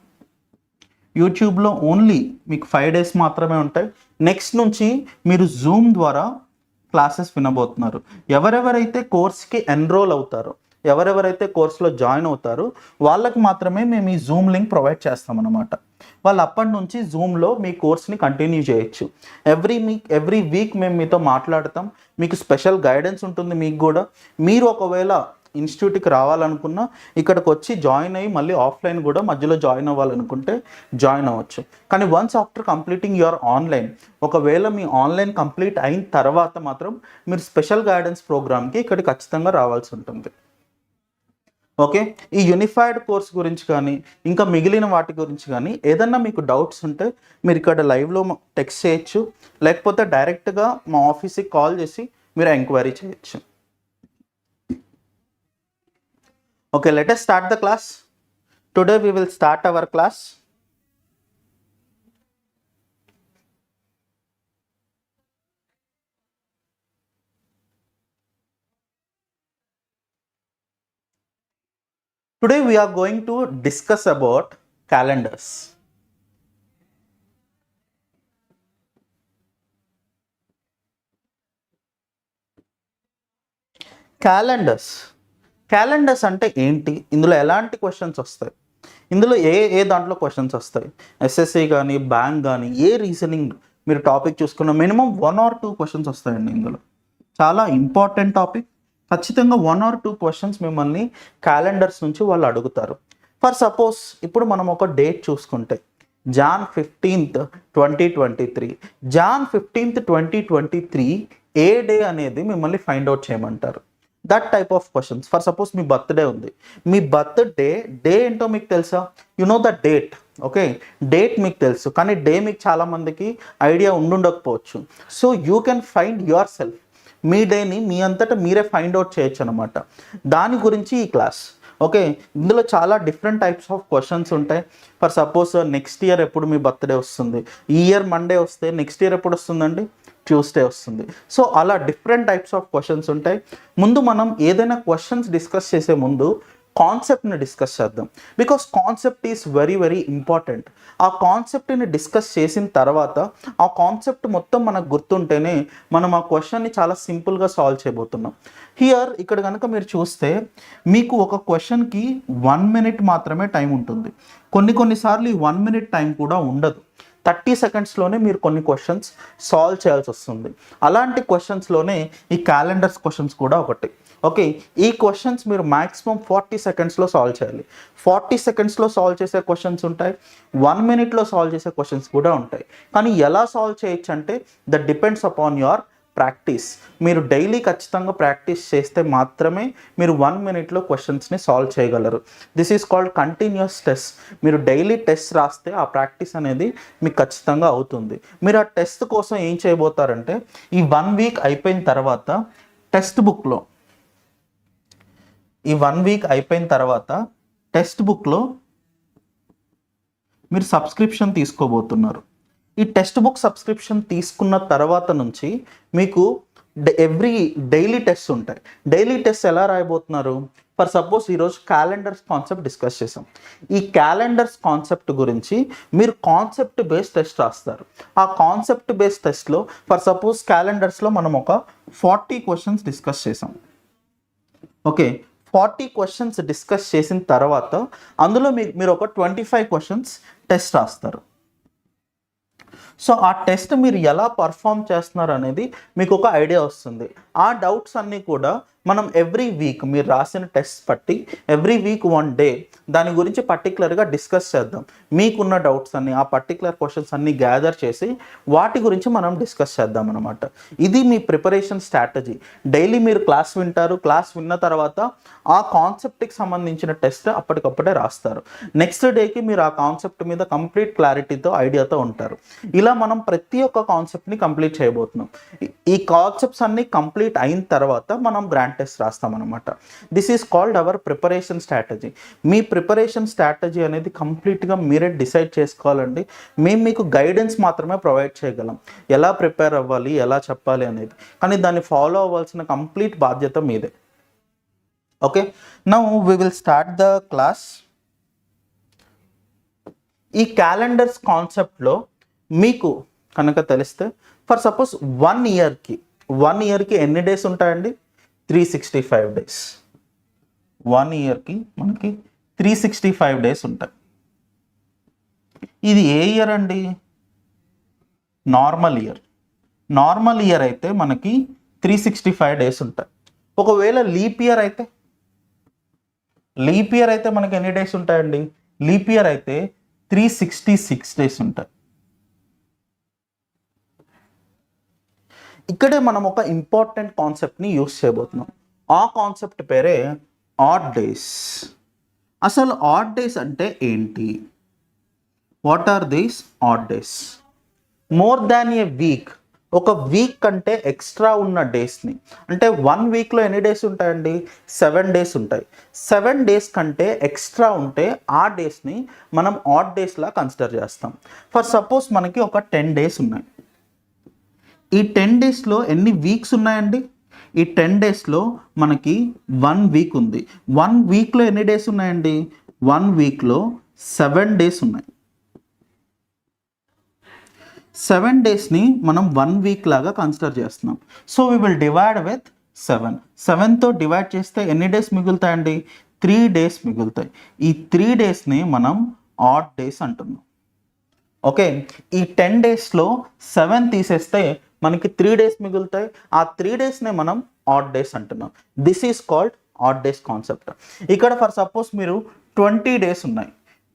యూట్యూబ్లో ఓన్లీ మీకు 5 days మాత్రమే ఉంటాయి. నెక్స్ట్ నుంచి మీరు జూమ్ ద్వారా క్లాసెస్ వినబోతున్నారు. ఎవరెవరైతే కోర్స్కి ఎన్రోల్ అవుతారో, ఎవరెవరైతే కోర్సులో జాయిన్ అవుతారో వాళ్ళకి మాత్రమే మేము ఈ జూమ్ లింక్ ప్రొవైడ్ చేస్తామన్నమాట. వాళ్ళు అప్పటి నుంచి జూమ్లో మీ కోర్స్ని కంటిన్యూ చేయొచ్చు. ఎవ్రీ వీక్ మేము మీతో మాట్లాడతాం. మీకు స్పెషల్ గైడెన్స్ ఉంటుంది. మీకు కూడా మీరు ఒకవేళ ఇన్స్టిట్యూట్కి రావాలనుకున్నా ఇక్కడికి వచ్చి జాయిన్ అయ్యి మళ్ళీ ఆఫ్లైన్ కూడా మధ్యలో జాయిన్ అవ్వాలనుకుంటే జాయిన్ అవ్వచ్చు. కానీ once after completing your online, ఒకవేళ మీ ఆన్లైన్ కంప్లీట్ అయిన తర్వాత మాత్రం మీరు స్పెషల్ గైడెన్స్ ప్రోగ్రామ్కి ఇక్కడికి ఖచ్చితంగా రావాల్సి ఉంటుంది. ఓకే, ఈ యూనిఫైడ్ కోర్స్ గురించి కానీ ఇంకా మిగిలిన వాటి గురించి కానీ ఏదన్నా మీకు డౌట్స్ ఉంటే మీరు ఇక్కడ లైవ్లో టెక్స్ట్ చేయొచ్చు, లేకపోతే డైరెక్ట్గా మా ఆఫీస్కి కాల్ చేసి మీరు ఎంక్వైరీ చేయొచ్చు. Okay, let us start the class. Today we will start our class. Today we are going to discuss about calendars. Calendars అంటే ఏంటి, ఇందులో ఎలాంటి క్వశ్చన్స్ వస్తాయి, ఇందులో ఏ దాంట్లో క్వశ్చన్స్ వస్తాయి, ఎస్ఎస్సి కానీ బ్యాంక్ కానీ ఏ రీజనింగ్ మీరు టాపిక్ చూసుకున్న మినిమం 1 or 2 క్వశ్చన్స్ వస్తాయండి. ఇందులో చాలా ఇంపార్టెంట్ టాపిక్. ఖచ్చితంగా 1 or 2 క్వశ్చన్స్ మిమ్మల్ని క్యాలెండర్స్ నుంచి వాళ్ళు అడుగుతారు. ఫర్ సపోజ్ ఇప్పుడు మనం ఒక డేట్ చూసుకుంటే Jan 15th 2023, Jan 15th 2023 ఏ డే అనేది మిమ్మల్ని ఫైండ్ అవుట్ చేయమంటారు. That type of questions. For suppose మీ బర్త్డే ఉంది, మీ బర్త్డే డే ఏంటో మీకు తెలుసా? You know the date. Okay, date మీకు తెలుసు, కానీ డే మీకు చాలామందికి ఐడియా ఉండుండకపోవచ్చు. So you can find yourself. మీ డేని మీ అంతటా మీరే ఫైండ్ అవుట్ చేయొచ్చు అనమాట. దాని గురించి ఈ క్లాస్. ఓకే, ఇందులో చాలా డిఫరెంట్ టైప్స్ ఆఫ్ క్వశ్చన్స్ ఉంటాయి. ఫర్ సపోజ్ నెక్స్ట్ ఇయర్ ఎప్పుడు మీ బర్త్డే వస్తుంది, ఈ ఇయర్ మండే వస్తే నెక్స్ట్ ఇయర్ ఎప్పుడు వస్తుందండి? ట్యూస్డే వస్తుంది. సో అలా డిఫరెంట్ టైప్స్ ఆఫ్ క్వశ్చన్స్ ఉంటాయి. ముందు మనం ఏదైనా క్వశ్చన్స్ డిస్కస్ చేసే ముందు కాన్సెప్ట్ని డిస్కస్ చేద్దాం. Because concept is very very important. ఆ కాన్సెప్ట్ని డిస్కస్ చేసిన తర్వాత ఆ కాన్సెప్ట్ మొత్తం మనకు గుర్తుంటేనే మనం ఆ క్వశ్చన్ని చాలా సింపుల్గా సాల్వ్ చేయబోతున్నాం. ఇక్కడ కనుక మీరు చూస్తే మీకు ఒక క్వశ్చన్కి 1 minute మాత్రమే టైం ఉంటుంది. కొన్నిసార్లు ఈ 1 minute టైం కూడా ఉండదు. 30 secondsలోనే మీరు కొన్ని క్వశ్చన్స్ సాల్వ్ చేయాల్సి వస్తుంది. అలాంటి క్వశ్చన్స్లోనే ఈ క్యాలెండర్స్ క్వశ్చన్స్ కూడా ఒకటి. ఓకే, ఈ క్వశ్చన్స్ మీరు మ్యాక్సిమం 40 secondsలో సాల్వ్ చేయాలి. 40 secondsలో సాల్వ్ చేసే క్వశ్చన్స్ ఉంటాయి, 1 minute సాల్వ్ చేసే క్వశ్చన్స్ కూడా ఉంటాయి. కానీ ఎలా సాల్వ్ చేయొచ్చు అంటే that depends upon your practice. మీరు డైలీ ఖచ్చితంగా ప్రాక్టీస్ చేస్తే మాత్రమే మీరు 1 minute క్వశ్చన్స్ని సాల్వ్ చేయగలరు. This is called continuous test. మీరు డైలీ టెస్ట్ రాస్తే ఆ ప్రాక్టీస్ అనేది మీకు ఖచ్చితంగా అవుతుంది. మీరు ఆ టెస్ట్ కోసం ఏం చేయబోతారంటే ఈ 1 week అయిపోయిన తర్వాత టెక్స్ట్ బుక్లో మీరు సబ్స్క్రిప్షన్ తీసుకోబోతున్నారు. ఈ టెక్స్ట్ బుక్ సబ్స్క్రిప్షన్ తీసుకున్న తర్వాత నుంచి మీకు డైలీ టెస్ట్ ఉంటాయి. డైలీ టెస్ట్ ఎలా రాయబోతున్నారు? ఫర్ సపోజ్ ఈరోజు క్యాలెండర్స్ కాన్సెప్ట్ డిస్కస్ చేసాం. ఈ క్యాలెండర్స్ కాన్సెప్ట్ గురించి మీరు కాన్సెప్ట్ బేస్డ్ టెస్ట్ రాస్తారు. ఆ కాన్సెప్ట్ బేస్డ్ టెస్ట్లో ఫర్ సపోజ్ క్యాలెండర్స్లో మనం ఒక 40 questions డిస్కస్ చేసాం. ఓకే, 40 questions డిస్కస్ చేసిన తర్వాత అందులో మీరు ఒక 25 questions టెస్ట్ రాస్తారు. సో ఆ టెస్ట్ మీరు ఎలా పర్ఫామ్ చేస్తున్నారు అనేది మీకు ఒక ఐడియా వస్తుంది. ఆ డౌట్స్ అన్నీ కూడా మనం ఎవ్రీ వీక్ మీరు రాసిన టెస్ట్ బట్టి ఎవ్రీ వీక్ 1 day దాని గురించి పర్టికులర్గా డిస్కస్ చేద్దాం. మీకున్న డౌట్స్ అన్ని ఆ పర్టికులర్ క్వశ్చన్స్ అన్నీ గ్యాదర్ చేసి వాటి గురించి మనం డిస్కస్ చేద్దాం అనమాట. ఇది మీ ప్రిపరేషన్ స్ట్రాటజీ. డైలీ మీరు క్లాస్ వింటారు. క్లాస్ విన్న తర్వాత ఆ కాన్సెప్ట్కి సంబంధించిన టెస్ట్ అప్పటికప్పుడే రాస్తారు. నెక్స్ట్ డేకి మీరు ఆ కాన్సెప్ట్ మీద కంప్లీట్ క్లారిటీతో ఐడియాతో ఉంటారు. ఇలా మనం ప్రతి ఒక్క కాన్సెప్ట్ని కంప్లీట్ చేయబోతున్నాం. ఈ కాన్సెప్ట్స్ అన్నీ కంప్లీట్ అయిన తర్వాత మనం గ్రాండ్ టెస్ట్ రాస్తామన్నమాట. This is called our preparation strategy. మీ ప్రిపరేషన్ స్ట్రాటజీ అనేది కంప్లీట్గా మీరే డిసైడ్ చేసుకోవాలండి. మేము మీకు గైడెన్స్ మాత్రమే ప్రొవైడ్ చేయగలం, ఎలా ప్రిపేర్ అవ్వాలి, ఎలా చెప్పాలి అనేది. కానీ దాన్ని ఫాలో అవ్వాల్సిన కంప్లీట్ బాధ్యత మీదే. Okay, now we will start the class. ఈ క్యాలెండర్స్ కాన్సెప్ట్లో మీకు కనుక తెలిస్తే ఫర్ సపోజ్ 1 yearకి 1 ఇయర్కి ఎన్ని డేస్ ఉంటాయండి? 365 డేస్. 1 ఇయర్కి మనకి 365 డేస్ ఉంటాయి. ఇది ఏ ఇయర్ అండి? Normal year. నార్మల్ ఇయర్ అయితే మనకి 365 డేస్ ఉంటాయి. ఒకవేళ లీప్ ఇయర్ అయితే, లీప్ ఇయర్ అయితే మనకి ఎన్ని డేస్ ఉంటాయండి? లీప్ ఇయర్ అయితే 366 డేస్ ఉంటాయి. ఇక్కడే మనం ఒక ఇంపార్టెంట్ కాన్సెప్ట్ని యూస్ చేయబోతున్నాం. ఆ కాన్సెప్ట్ పేరే ఆడ్ డేస్. అసలు ఆడ్ డేస్ అంటే ఏంటి? What are these odd days? More than a week, ఒక వీక్ కంటే ఎక్స్ట్రా ఉన్న డేస్ని, అంటే 1 వీక్లో ఎన్ని డేస్ ఉంటాయండి? 7 డేస్ ఉంటాయి. 7 డేస్ కంటే ఎక్స్ట్రా ఉంటే ఆ డేస్ని మనం ఆడ్ డేస్లా కన్సిడర్ చేస్తాం. ఫర్ సపోజ్ మనకి ఒక 10 డేస్ ఉన్నాయి. ఈ 10 డేస్లో ఎన్ని వీక్స్ ఉన్నాయండి? ఈ 10 డేస్లో మనకి 1 వీక్ ఉంది. 1 వీక్లో ఎన్ని డేస్ ఉన్నాయండి? 1 వీక్లో 7 డేస్ ఉన్నాయి. 7 డేస్ని మనం 1 వీక్ లాగా కన్సిడర్ చేస్తున్నాం. So we will divide with 7. 7తో డివైడ్ చేస్తే ఎన్ని డేస్ మిగులుతాయండి? 3 డేస్ మిగులుతాయి. ఈ 3 డేస్ని మనం ఆడ్ డేస్ అంటున్నాం. ఓకే, ఈ 10 డేస్లో 7 తీసేస్తే మనకి 3 డేస్ మిగులుతాయి. ఆ 3 డేస్నే మనం ఆడ్ డేస్ అంటున్నాం. This is called add days concept. ఇక్కడ ఫర్ సపోజ్ మీరు 20 డేస్ ఉన్నాయి.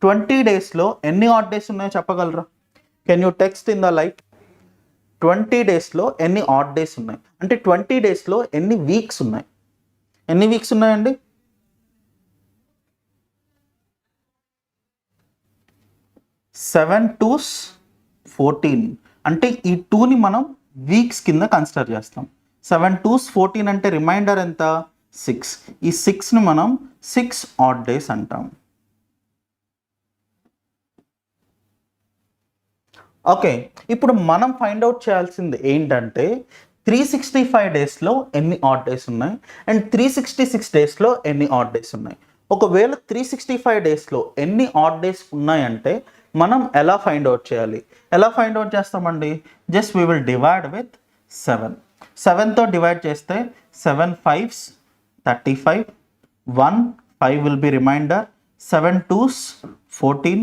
20 డేస్లో ఎన్ని ఆడ్ డేస్ ఉన్నాయో చెప్పగలరా? Can you text in the light? 20 డేస్లో ఎన్ని ఆడ్ డేస్ ఉన్నాయి? అంటే 20 డేస్లో ఎన్ని వీక్స్ ఉన్నాయి? ఎన్ని వీక్స్ ఉన్నాయండి? 7 2s 14. అంటే ఈ 2ని మనం వీక్స్ కింద కన్సిడర్ చేస్తాం. 7 2s 14 అంటే రిమైండర్ ఎంత? 6. ఈ 6ని మనం 6 ఆడ్ డేస్ అంటాం. ఓకే, ఇప్పుడు మనం ఫైండ్ అవుట్ చేయాల్సింది ఏంటంటే 365 డేస్లో ఎన్ని ఆడ్ డేస్ ఉన్నాయి అండ్ 366 డేస్లో ఎన్ని ఆడ్ డేస్ ఉన్నాయి. ఒకవేళ 365 డేస్లో ఎన్ని ఆడ్ డేస్ ఉన్నాయంటే మనం ఎలా ఫైండ్ అవుట్ చేయాలి? ఎలా ఫైండ్ అవుట్ చేస్తామండి? Just we will divide with 7. 7తో డివైడ్ చేస్తే 7 5s 35, 1 5 will be remainder, 7 2s 14,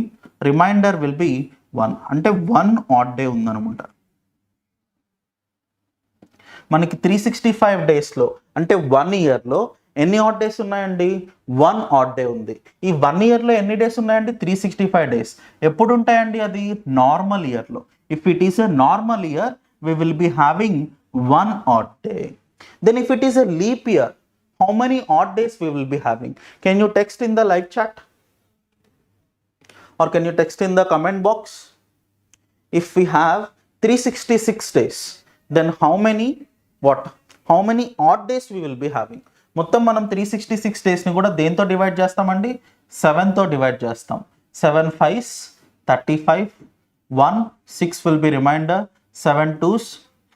remainder will be 1. అంటే 1 ఆడ్ డే ఉందన్నమాట. మనకి 365 డేస్లో అంటే 1 ఇయర్లో ఎన్ని ఆడ్ డేస్ ఉన్నాయండి? 1 ఆడ్ డే ఉంది. ఈ 1 ఇయర్లో ఎన్ని డేస్ ఉన్నాయండి? 365 డేస్. ఎప్పుడు ఉంటాయండి? అది నార్మల్ ఇయర్లో. If it is a normal year we will be having 1 odd day. Then if it is a leap year, how many odd days we will be having? Can you text in the live chat? Or can you text in the comment box? If we have 366 days, then how many odd days we will be having? మొత్తం మనం 366 డేస్ని కూడా దేంతో divide చేస్తామండి? 7తో divide చేస్తాం. 7 5s 35, 1 6 will be remainder, 7 2s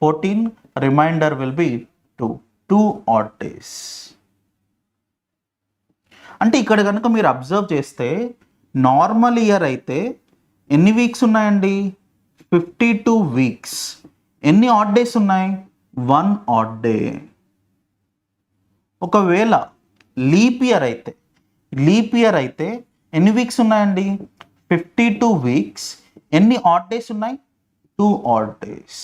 14, remainder will be 2 odd days. అంటే ఇక్కడ కనుక మీరు అబ్జర్వ్ చేస్తే నార్మల్ ఇయర్ అయితే ఎన్ని వీక్స్ ఉన్నాయండి? 52 వీక్స్. ఎన్ని ఆడ్ డేస్ ఉన్నాయి? 1 ఆడ్ డే. ఒకవేళ లీప్ ఇయర్ అయితే ఎన్ని వీక్స్ ఉన్నాయండి? 52 వీక్స్. ఎన్ని ఆడ్ డేస్ ఉన్నాయి? 2 ఆడ్ డేస్.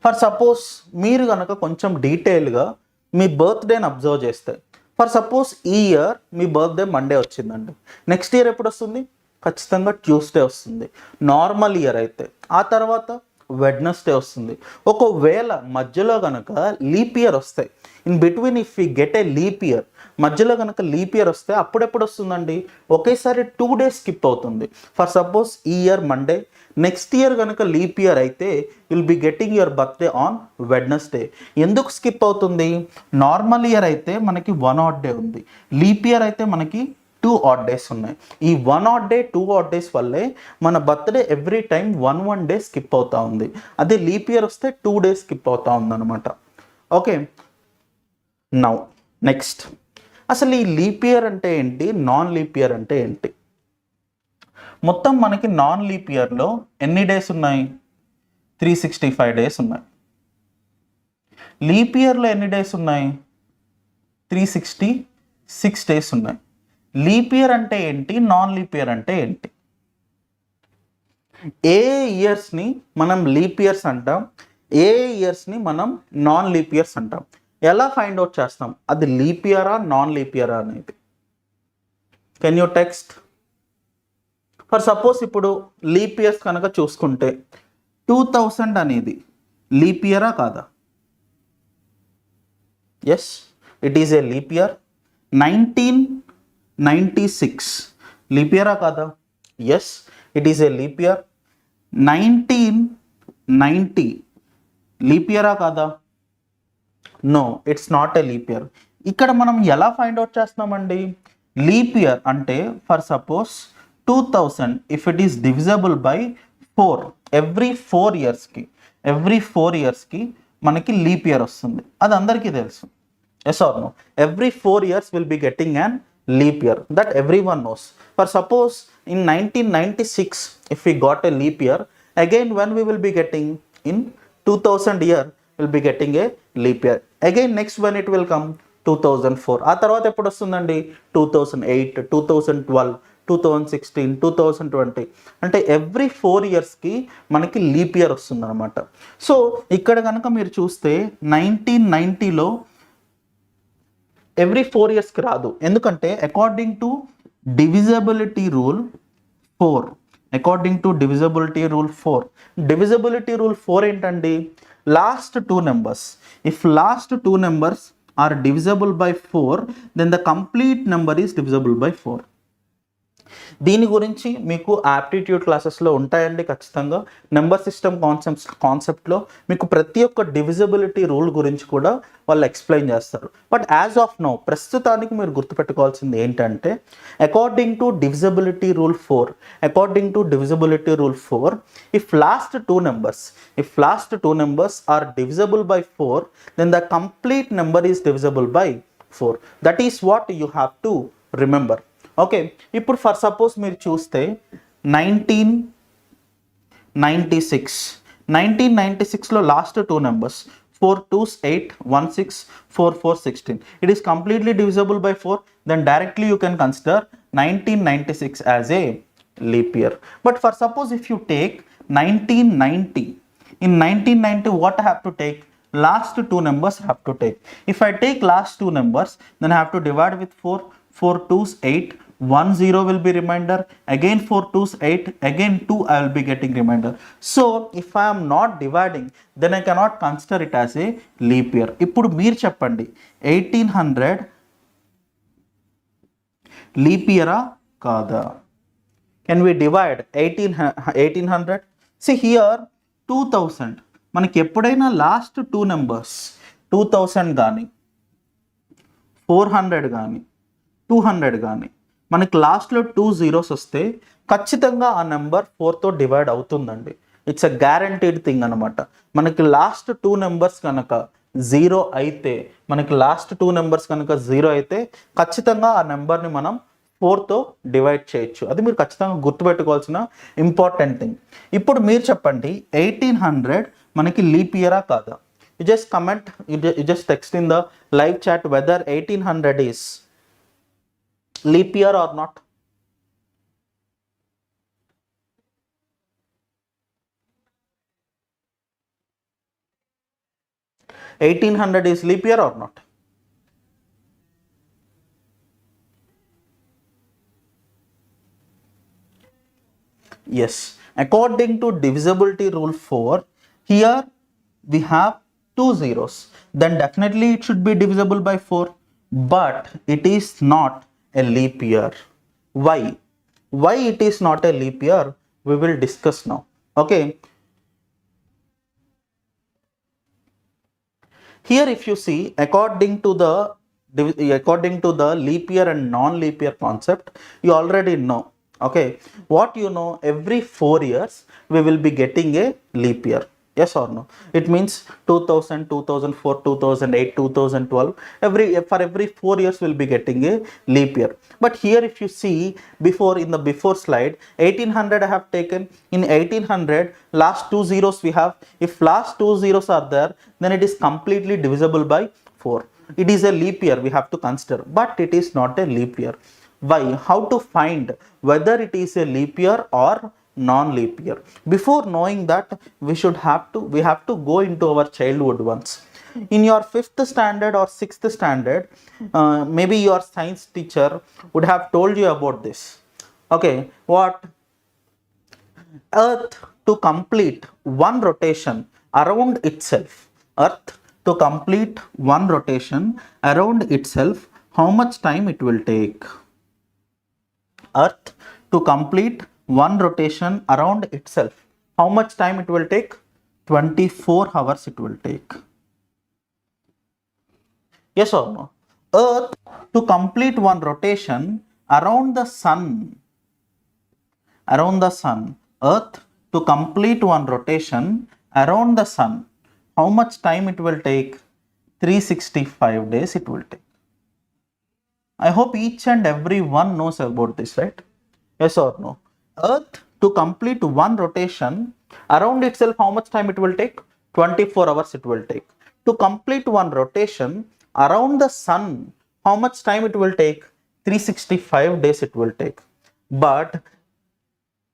ఫర్ సపోజ్ మీరు కనుక కొంచెం డీటెయిల్గా మీ బర్త్డేని అబ్జర్వ్ చేస్తే, ఫర్ సపోజ్ ఈ ఇయర్ మీ బర్త్డే మండే వచ్చిందండి. నెక్స్ట్ ఇయర్ ఎప్పుడు వస్తుంది? ఖచ్చితంగా ట్యూస్డే వస్తుంది నార్మల్ ఇయర్ అయితే. ఆ తర్వాత వెడ్నెస్డే వస్తుంది. ఒకవేళ మధ్యలో కనుక లీప్ ఇయర్ వస్తాయి, in between if we get a leap year, మధ్యలో కనుక లీప్ ఇయర్ వస్తే అప్పుడెప్పుడు వస్తుందండి? ఒకేసారి 2 డేస్ స్కిప్ అవుతుంది. ఫర్ సపోజ్ ఈ ఇయర్ మండే, నెక్స్ట్ ఇయర్ కనుక లీప్ ఇయర్ అయితే will be getting your birthday on Wednesday. ఎందుకు స్కిప్ అవుతుంది? నార్మల్ ఇయర్ అయితే మనకి 1 ఆడ్ డే ఉంది, లీప్ ఇయర్ అయితే మనకి 2 ఆడ్ డేస్ ఉన్నాయి. ఈ 1 ఆడ్ డే 2 ఆడ్ డేస్ వల్లే మన birthday every time 1 day skip అవుతా ఉంది. అదే లీప్ ఇయర్ వస్తే 2 డేస్ స్కిప్ అవుతా ఉందన్నమాట. ఓకే, నౌ నెక్స్ట్, అసలు ఈ లీప్ ఇయర్ అంటే ఏంటి, నాన్ లీప్ ఇయర్ అంటే ఏంటి? మొత్తం మనకి నాన్ లీప్ ఇయర్లో ఎన్ని డేస్ ఉన్నాయి? 365 డేస్ ఉన్నాయి. లీప్ ఇయర్లో ఎన్ని డేస్ ఉన్నాయి? 366 డేస్ ఉన్నాయి. లీప్ ఇయర్ అంటే ఏంటి, నాన్ లీప్ ఇయర్ అంటే ఏంటి? ఏ ఇయర్స్ని మనం లీప్ ఇయర్స్ అంటాం, ఏ ఇయర్స్ని మనం నాన్ లీప్ ఇయర్స్ అంటాం? ఎలా ఫైండ్ అవుట్ చేస్తాం అది లీప్ ఇయరా నాన్ లీప్ ఇయరా అనేది? Can you text? For suppose ఇప్పుడు లీప్ ఇయర్స్ కనుక చూసుకుంటే 2000 అనేది లీప్ ఇయరా కాదా? Yes, it is a leap year. 1996 leap ఇయరా కాదా? Yes, it is a leap year. 1990 leap ఇయరా కాదా? No, it's not a leap year. ఇక్కడ మనం ఎలా ఫైండ్ అవుట్ చేస్తున్నామండి? లీప్ ఇయర్ అంటే for suppose 2000 if it is divisible by 4, every 4 ఇయర్స్కి మనకి లీప్ ఇయర్ వస్తుంది. అది అందరికీ తెలుసు. Yes or no? Every 4 years will be getting an leap year, that every one knows. For suppose in 1996 if we got a leap year, again when we will be getting in 2000 year will be getting a leap year. Again next when it will come 2004. ఆ తర్వాత ఎప్పుడు వస్తుందండి? 2008, 2012, 2016, 2020. అంటే every 4 ఇయర్స్కి మనకి leap year వస్తుంది అనమాట. So ఇక్కడ కనుక మీరు చూస్తే 1990లో ఎవ్రీ 4 ఇయర్స్కి రాదు. ఎందుకంటే according to divisibility rule 4, according to divisibility rule 4, divisibility rule 4 ఏంటండి? Last 2 numbers, if last 2 numbers are divisible by 4 then the complete number is divisible by 4. దీని గురించి మీకు ఆప్టిట్యూడ్ క్లాసెస్లో ఉంటాయండి ఖచ్చితంగా. నెంబర్ సిస్టమ్ కాన్సెప్ట్లో మీకు ప్రతి ఒక్క డివిజిబిలిటీ రూల్ గురించి కూడా వాళ్ళు ఎక్స్ప్లెయిన్ చేస్తారు. బట్ యాజ్ ఆఫ్ నౌ ప్రస్తుతానికి మీరు గుర్తుపెట్టుకోవాల్సింది ఏంటంటే according to divisibility rule 4, if last 2 numbers are divisible by 4 then the complete number is divisible by 4. That is what you have to remember. Okay, ఇప్పుడు for suppose మీరు చూస్తే 1996లో last 2 numbers 4 2s 8 1 6 4 4 16. It is completely divisible by 4. Then directly you can consider 1996 as a leap year. But for suppose if you take 1990, in 1990 what I have to take? Last 2 numbers have to take. If I take last 2 numbers then I have to divide with 4. 4 2s 8, 1 0 will be remainder, again 4 2s 8, again 2 I will be getting remainder. So if I am not dividing then I cannot consider it as a leap year. ఇప్పుడు మీరు చెప్పండి 1800 leap year కాదా? Can we divide 1800? See here 2000 మనకి ఎప్పుడైనా last 2 numbers 2000 కానీ 400 కానీ 200 కానీ మనకి లాస్ట్లో 2 zeros వస్తే ఖచ్చితంగా ఆ నెంబర్ 4తో డివైడ్ అవుతుందండి. ఇట్స్ అ గ్యారంటీడ్ థింగ్ అనమాట. మనకి లాస్ట్ 2 numbers కనుక 0 అయితే ఖచ్చితంగా ఆ నెంబర్ని మనం 4తో డివైడ్ చేయొచ్చు. అది మీరు ఖచ్చితంగా గుర్తుపెట్టుకోవాల్సిన ఇంపార్టెంట్ థింగ్. ఇప్పుడు మీరు చెప్పండి 1800 మనకి లీప్ ఇయరా కాదా? You just comment, you just text in the live chat whether 1800 is leap year or not. is leap year or not? Yes, according to divisibility rule 4, here we have 2 zeros, then definitely it should be divisible by 4, but it is not a leap year. Why it is not a leap year we will discuss now. Okay, here if you see according to the leap year and non leap year concept you already know. Okay, what you know, every 4 years we will be getting a leap year. Yes or no? It means 2000, 2004, 2008, 2012. For every 4 years we'll be getting a leap year. But here if you see, in the before slide, 1800 I have taken. In 1800, last two zeros we have. If last two zeros are there, then it is completely divisible by 4. It is a leap year we have to consider, but it is not a leap year. Why? How to find whether it is a leap year or non-leap year? Before knowing that, we have to go into our childhood once. In your 5th standard or 6th standard, maybe your science teacher would have told you about this. Okay, what? Earth to complete one rotation around itself. Earth to complete one rotation around itself, how much time it will take? Earth to complete one rotation around itself, how much time it will take? 24 hours it will take. Yes or no? Earth to complete one rotation around the sun, Earth to complete one rotation around the sun, how much time it will take? 365 days it will take. I hope each and every one knows about this, right? Yes or no? Earth to complete one rotation around itself, how much time it will take? 24 hours it will take. To complete one rotation around the sun, how much time it will take? 365 days it will take. But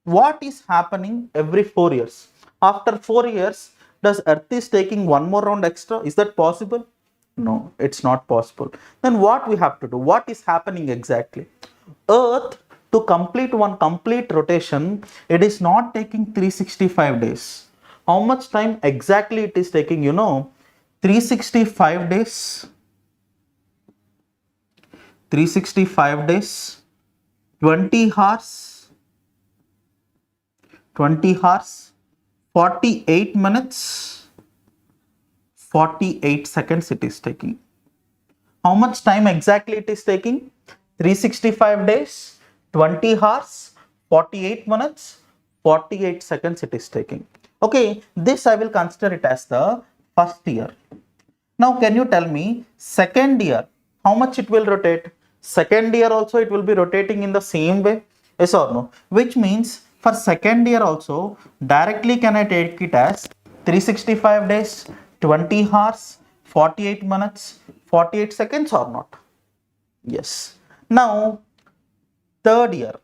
what is happening every 4 years? After 4 years, does Earth is taking one more round extra? Is that possible? No, it's not possible. Then what we have to do? What is happening exactly? Earth to complete one complete rotation, it is not taking 365 days. How much time exactly it is taking? 365 days. 365 days, 20 hours, 48 minutes, 48 seconds it is taking. How much time exactly it is taking? 365 days, 20 hours, 48 minutes, 48 seconds it is taking. Okay, this I will consider it as the first year. Now can you tell me second year, how much it will rotate? Second year also it will be rotating in the same way. Yes or no? Which means for second year also, directly can I take it as 365 days, 20 hours, 48 minutes, 48 seconds or not? Yes. Now third year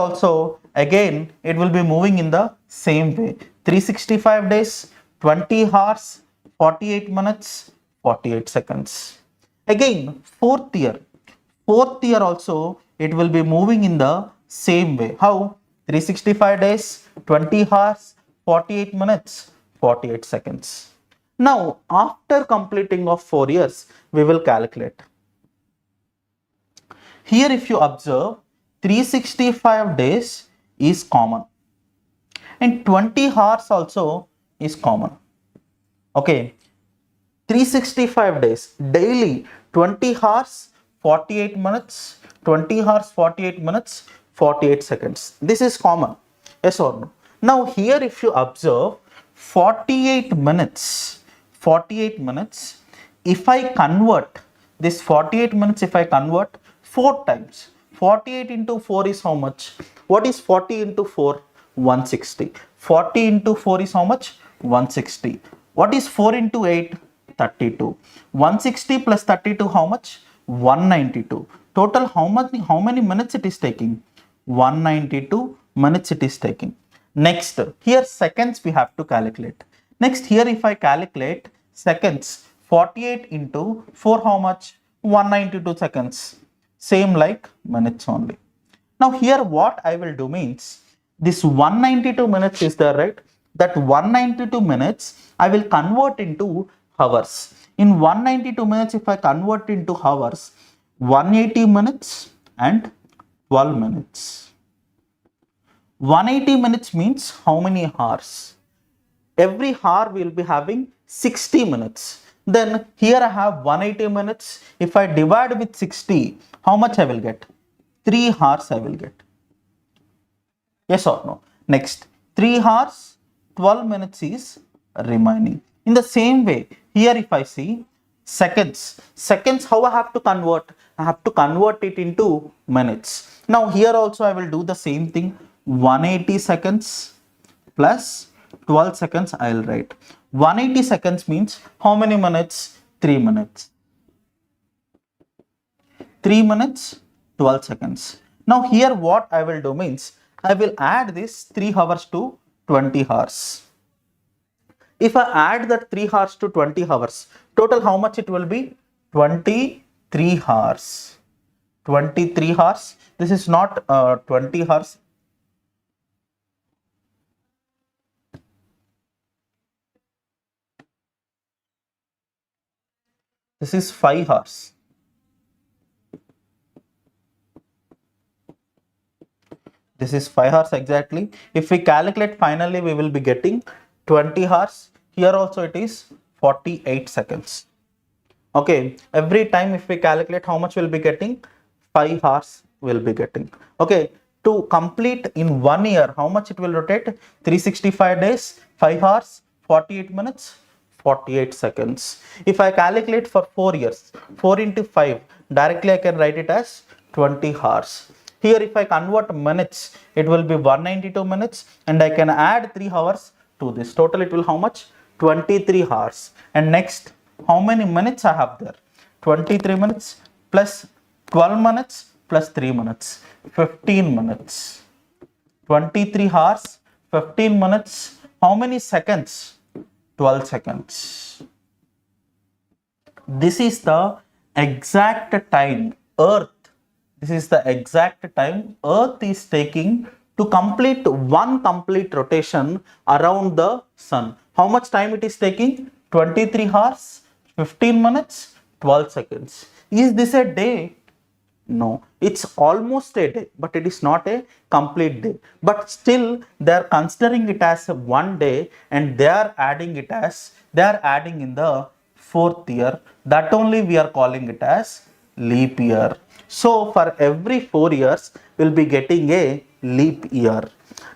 also, again it will be moving in the same way. 365 days, 20 hours, 48 minutes, 48 seconds. Again fourth year also it will be moving in the same way. How? 365 days, 20 hours, 48 minutes, 48 seconds. Now after completing of 4 years, we will calculate. Here if you observe, 365 days is common and 20 hours also is common. Okay, 365 days daily, 20 hours, 48 minutes, 20 hours, 48 minutes, 48 seconds. This is common. Yes or no? Now here if you observe 48 minutes, if I convert this 48 minutes, if I convert 4 times, 48 into 4 is how much? What is 40 into 4? 160. 40 into 4 is how much? 160. What is 4 into 8? 32. 160 plus 32 how much? 192. Total how many minutes it is taking? 192 minutes it is taking. Next, here seconds we have to calculate. Next, here if I calculate seconds, 48 into 4 how much? 192 seconds. Same like minutes only. Now here what I will do means, this 192 minutes is there, right? That 192 minutes I will convert into hours. In 192 minutes if I convert into hours, 180 minutes and 12 minutes. 180 minutes means how many hours? Every hour we will be having 60 minutes. Then here I have 180 minutes. If I divide with 60, how much I will get? 3 hours I will get. Yes or no? Next, 3 hours, 12 minutes is remaining. In the same way, here if I see seconds, how I have to convert? I have to convert it into minutes. Now here also I will do the same thing. 180 seconds plus 12 seconds I will write. 180 seconds means how many minutes? 3 minutes. 3 minutes, 12 seconds. Now here what I will do means, I will add this 3 hours to 20 hours. If I add that 3 hours to 20 hours, total how much it will be? 23 hours. 23 hours. This is not 20 hours. This is 5 hours. This is 5 hours exactly. If we calculate, finally we will be getting 20 hours. Here also it is 48 seconds. Okay, every time if we calculate, how much we'll be getting? 5 hours we'll be getting. Okay, to complete in 1 year, how much it will rotate? 365 days, 5 hours, 48 minutes, 48 seconds. If I calculate for 4 years, 4 into 5, directly I can write it as 20 hours. Here if I convert minutes, it will be 192 minutes, and I can add 3 hours to this. Total it will how much? 23 hours. And next, how many minutes I have there? 23 minutes plus 12 minutes plus 3 minutes. 15 minutes. 23 hours, 15 minutes. How many seconds? 12 seconds. This is the exact time Earth. This is the exact time Earth is taking to complete one complete rotation around the sun. How much time it is taking? 23 hours, 15 minutes, 12 seconds. Is this a day? No, it's almost a day, but it is not a complete day. But still, they are considering it as one day, and they are adding in the 4th year. That only we are calling it as leap year. So for every 4 years, we'll be getting a leap year.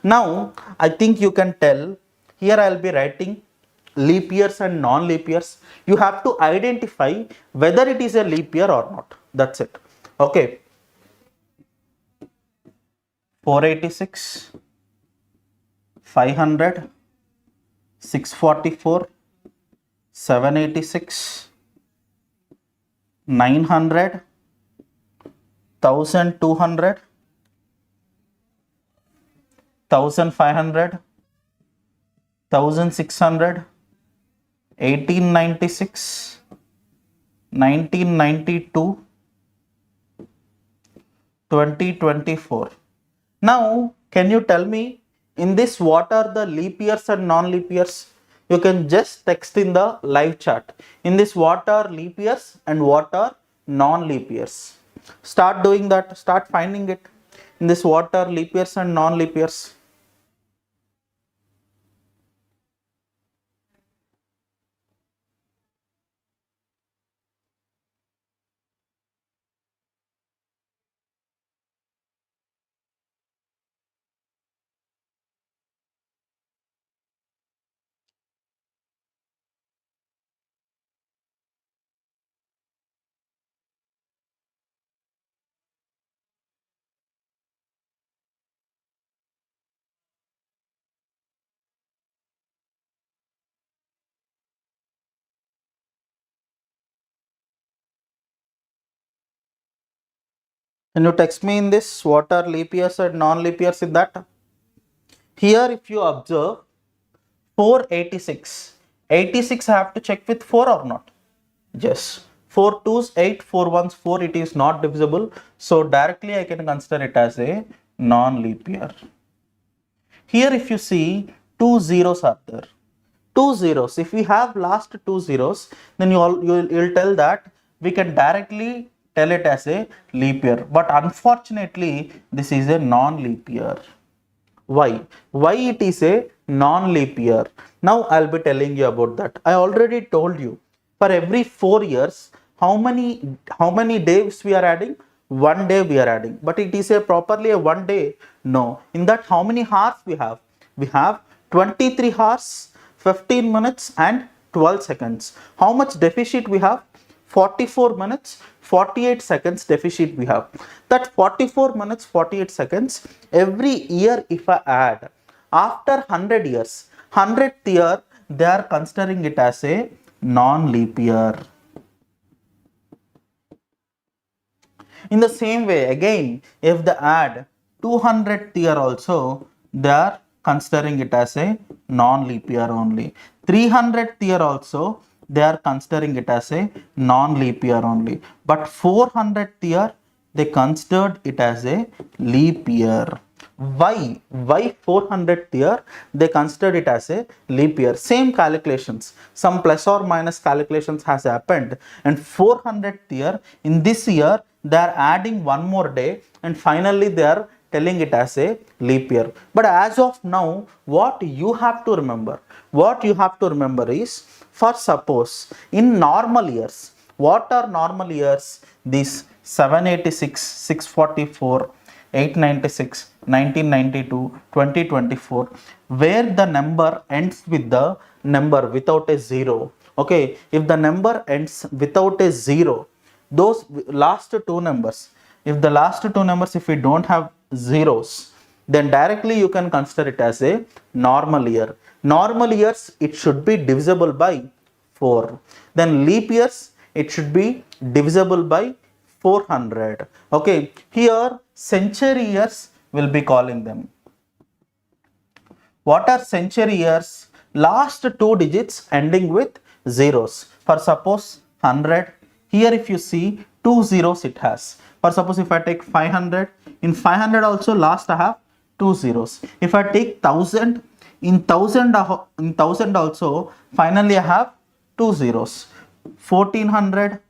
Now, I think you can tell, here I'll be writing leap years and non-leap years. You have to identify whether it is a leap year or not. That's it. Okay. 486, 500, 644, 786, 900, 1200, 1500, 1600, 1896, 1992, 2024. Now, can you tell me in this what are the leap years and non-leap years? You can just text in the live chat. In this, what are leap years and what are non-leap years? Start doing that. Start finding it. In this, what are leap years and non-leap years? Can you text me in this what are leap years and non-leap years in that? Here if you observe 486, 86 I have to check with 4 or not? Yes. 4 2s 8, 4 1s 4, it is not divisible. So directly I can consider it as a non-leap year. Here if you see 2 zeros are there. 2 zeros. If we have last 2 zeros, then you'll tell that we can directly tell it as a leap year. But unfortunately, this is a non-leap year. Why? Why it is a non-leap year? Now I'll be telling you about that. I already told you, for every 4 years, how many days we are adding? 1 day we are adding. But it is a properly a 1 day? No. In that, how many hours we have? We have 23 hours, 15 minutes and 12 seconds. How much deficit we have? 44 minutes, 48 seconds deficit we have. That 44 minutes, 48 seconds, every year if I add, after 100 years, 100th year, they are considering it as a non-leap year. In the same way, again, if they add 200th year also, they are considering it as a non-leap year only. 300th year also, they are considering it as a non-leap year only. But 400th year, they considered it as a leap year. Why 400th year they considered it as a leap year? Same calculations, some plus or minus calculations has happened, and 400th year, in this year they are adding one more day and finally they are telling it as a leap year. But as of now, what you have to remember is, for suppose in normal years, what are normal years? These 786, 644, 896, 1992, 2024, where the number ends with the number without a zero. Okay, if the number ends without a zero, those last two numbers, if we don't have zeros, then directly you can consider it as a normal year. Normal years, it should be divisible by 4. Then leap years, it should be divisible by 400. Okay, here century years will be calling them. What are century years? Last two digits ending with zeros. For suppose 100, here if you see 2 zeros it has. For suppose if I take 500, in 500 also last I have 2 zeros. If I take 1000, in 1000 also finally I have 2 zeros. 1400,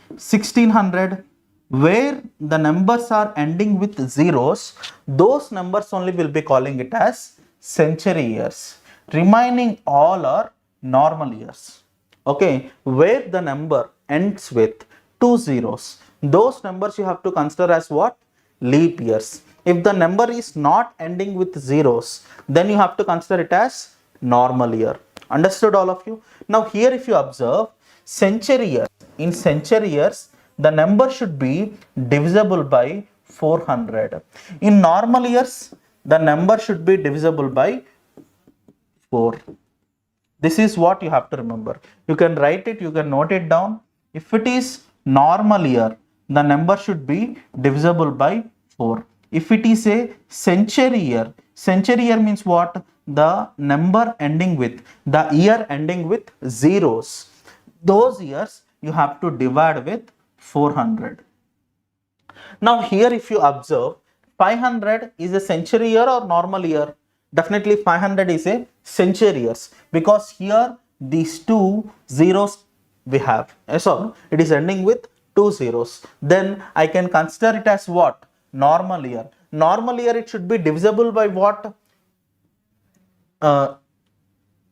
1600, where the numbers are ending with zeros, those numbers only will be calling it as century years. Remaining all are normal years. Okay, where the number ends with 2 zeros, those numbers you have to consider as what? Leap years. If the number is not ending with zeros, then you have to consider it as normal year. Understood all of you? Now here if you observe, century years, in century years, the number should be divisible by 400. In normal years, the number should be divisible by 4. This is what you have to remember. You can write it, you can note it down. If it is normal year, the number should be divisible by 4. If it is a century year means what? The number ending with, the year ending with zeros. Those years you have to divide with 400. Now here if you observe, 500 is a century year or normal year? Definitely 500 is a century years, because here these two zeros we have. So it is ending with 2 zeros. Then I can consider it as what? Normal year. Normal year, it should be divisible by what?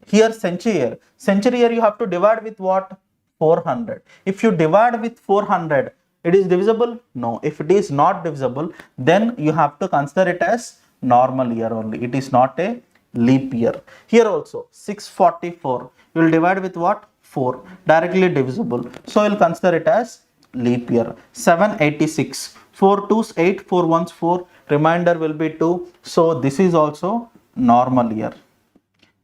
Here century year. Century year you have to divide with what? 400. If you divide with 400, it is divisible? No. If it is not divisible, then you have to consider it as normal year only. It is not a leap year. Here also 644, you will divide with what? 4. Directly divisible. So you will consider it as leap year. 786, 4 2s 8, 4 1s 4, remainder will be 2. So this is also normal year.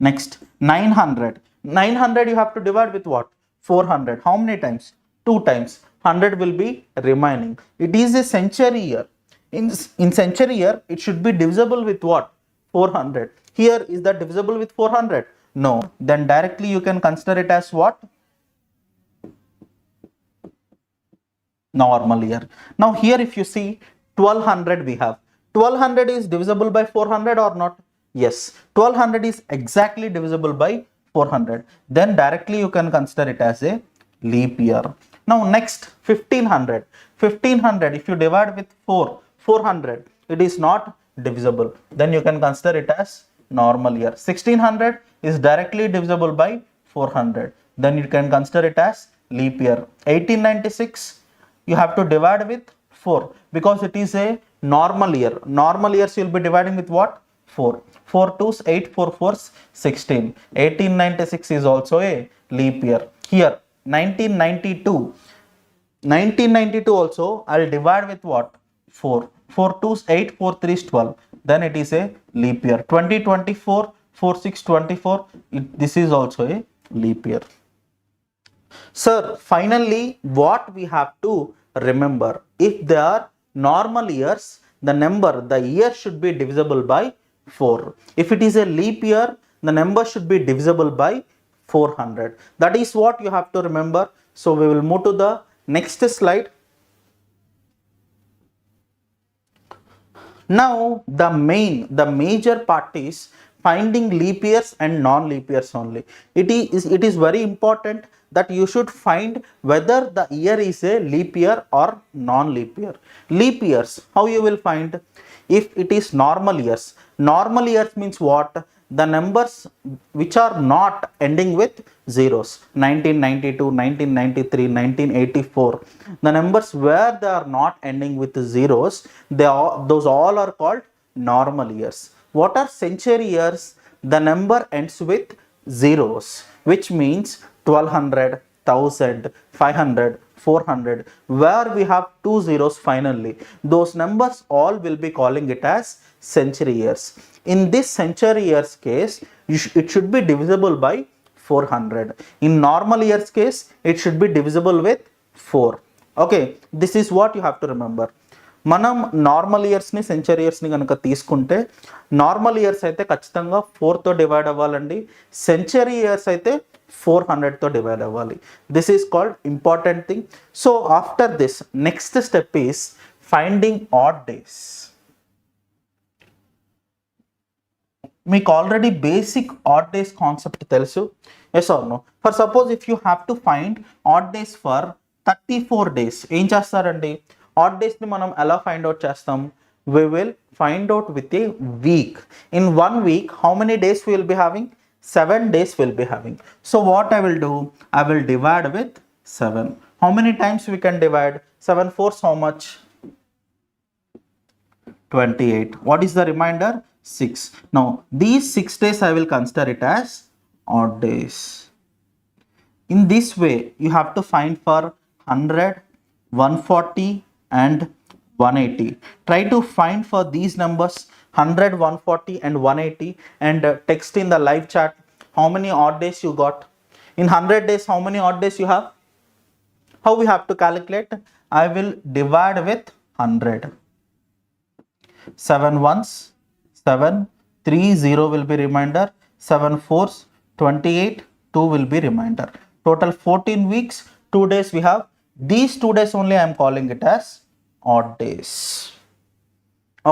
Next 900. 900 you have to divide with what? 400. How many times? 2 times. 100 will be remaining. It is a century year. In century year, it should be divisible with what? 400. Here, is that divisible with 400? No. Then directly you can consider it as what? Normal year. Now here if you see 1200 we have. 1200 is divisible by 400 or not? Yes. 1200 is exactly divisible by 400. Then directly you can consider it as a leap year. Now next 1500. 1500 if you divide with 400, it is not divisible. Then you can consider it as normal year. 1600 is directly divisible by 400. Then you can consider it as leap year. 1896 you have to divide with 4 because it is a normal year. Normal years you will be dividing with what? 4. 4 twos 8, 4 fours 16. 1896 is also a leap year. Here 1992. 1992 also I'll divide with what? 4. 4 twos 8, 4 threes 12. Then it is a leap year. 2024, 4 6 24. This is also a leap year. Sir, finally, what we have to remember, if they are normal years, the year should be divisible by 4. If it is a leap year, the number should be divisible by 400. That is what you have to remember. So we will move to the next slide. Now the major part is finding leap years and non-leap years only. It is very important that you should find whether the year is a leap year or non-leap year. Leap years, how you will find? If it is normal years. Normal years means what? The numbers which are not ending with zeros. 1992, 1993, 1984. The numbers where they are not ending with zeros, those all are called normal years. What are century years? The number ends with zeros, which means 1200, 1000, 500, 400, where we have two zeros finally. Those numbers all will be calling it as century years. In this century years case, it should be divisible by 400. In normal years case, it should be divisible with 4. Okay, this is what you have to remember. మనం normal ఇయర్స్ని century ఇయర్స్ని కనుక తీసుకుంటే normal years అయితే ఖచ్చితంగా 4తో divide అవ్వాలండి. Century years అయితే 400తో డివైడ్ అవ్వాలి. This is called important thing. So after this next step is finding odd days. మీకు already basic odd days concept తెలుసు. Yes or no? For suppose if you have to find odd days for 34 days, ఏం చేస్తారండి? Odd డేస్ని మనం ఎలా find out చేస్తాం? We will find out with a week. In 1 week, how many days we will be having? 7 days we will be having. So what I will do? I will divide with 7. How many times we can divide? 7 fours how much? 28. What is the remainder? 6. Now these 6 days I will consider it as odd days. In this way you have to find for 100, 140 and 180. Try to find for these numbers 100, 140 and 180 and text in the live chat how many odd days you got. In 100 days how many odd days you have? How we have to calculate? I will divide with 100. 7 ones 7, 3 0 will be remainder, 7 fours 28, 2 will be remainder. Total 14 weeks, 2 days we have. These 2 days only I am calling it as odd days.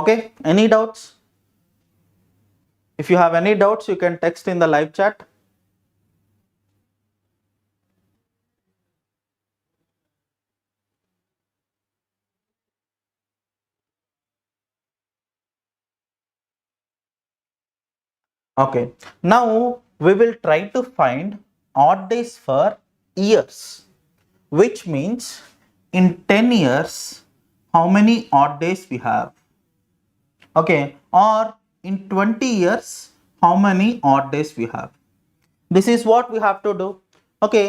Okay, any doubts? If you have any doubts, you can text in the live chat. Okay, now we will try to find odd days for years, which means in 10 years how many odd days we have. Okay, or in 20 years how many odd days we have. This is what we have to do. Okay,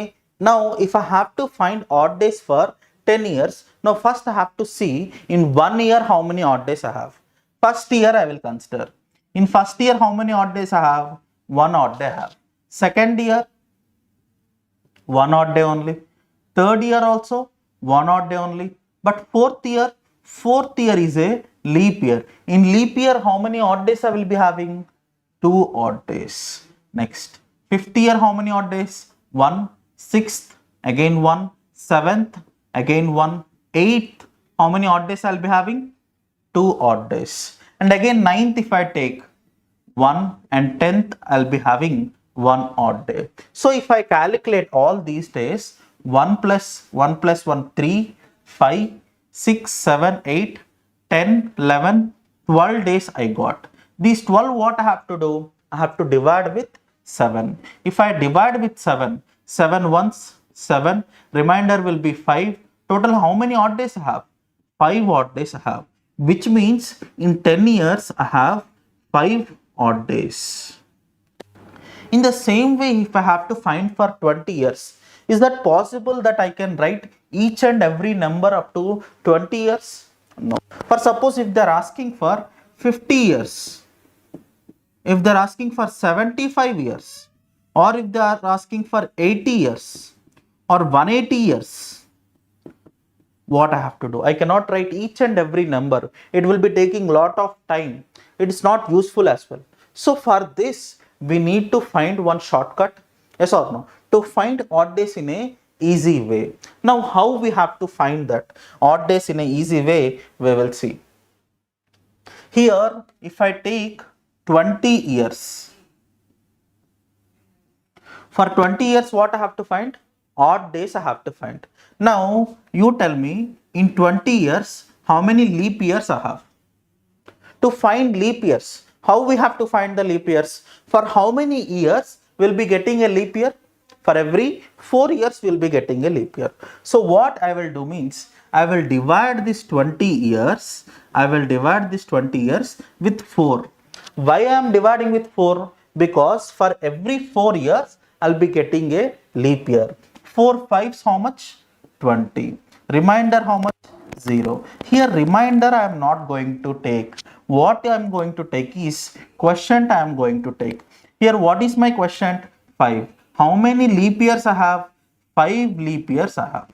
now if I have to find odd days for 10 years, now first I have to see in 1 year how many odd days I have. First year I will consider. In first year how many odd days I have? 1 odd day I have. Second year 1 odd day only. Third year also 1 odd day only. But fourth year is a leap year. In leap year how many odd days I will be having? 2 odd days. Next, fifth year how many odd days? 1. Sixth again 1. Seventh again 1. Eighth how many odd days I will be having? 2 odd days. And again ninth if I take 1 and 10th I'll be having 1 odd day. So if I calculate all these days, 1 plus 1 plus 1 3, 5, 6, 7, 8, 10, 11, 12 days I got. These 12 what I have to do? I have to divide with 7. If I divide with 7, 7 once 7, remainder will be 5. Total how many odd days I have? 5 odd days I have. Which means in 10 years I have 5 odd days. In the same way, if I have to find for 20 years, is that possible that I can write each and every number up to 20 years? No. For suppose if they are asking for 50 years, if they are asking for 75 years, or if they are asking for 80 years or 180 years, what I have to do? I cannot write each and every number. It will be taking lot of time. It is not useful as well. So for this, we need to find one shortcut. Yes or no? To find odd days in a easy way. Now how we have to find that odd days in a easy way, we will see. Here, if I take 20 years, for 20 years, what I have to find? Odd days I have to find. Now, you tell me, in 20 years, how many leap years I have? To find leap years, how we have to find the leap years? For how many years we'll be getting a leap year? For every 4 years, we'll be getting a leap year. So, what I will do means, I will divide this 20 years, with 4. Why I am dividing with 4? Because for every 4 years, I'll be getting a leap year. 4 5s how much? 20. Remainder how much? 0. Here remainder I am not going to take. What I am going to take is quotient I am going to take. Here what is my quotient? 5. How many leap years I have? 5 leap years I have.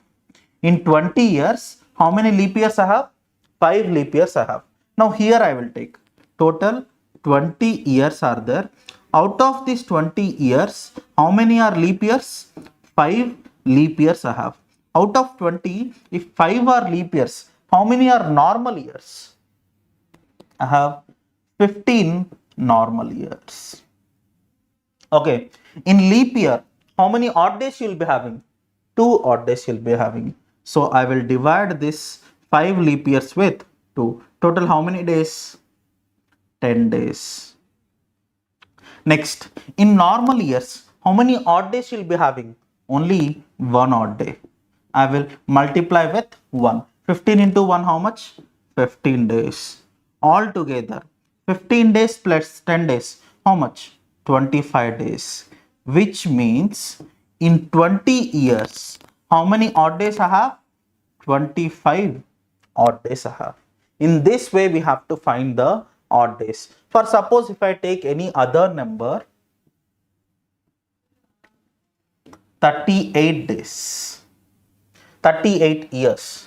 In 20 years, how many leap years I have? 5 leap years I have. Now here I will take total 20 years are there. Out of these 20 years, how many are leap years? 5 leap years I have. Out of 20, if 5 are leap years, how many are normal years? I have 15 normal years. Okay. In leap year, how many odd days you will be having? 2 odd days you will be having. So I will divide this 5 leap years with 2. Total how many days? 10 days. Next, in normal years, how many odd days you will be having? Only 1 odd day. I will multiply with 1. 15 into 1 how much? 15 days. All together, 15 days plus 10 days, how much? 25 days. Which means, in 20 years, how many odd days I have? 25 odd days I have. In this way, we have to find the odd days. For suppose if I take any other number, 38 days, 38 years.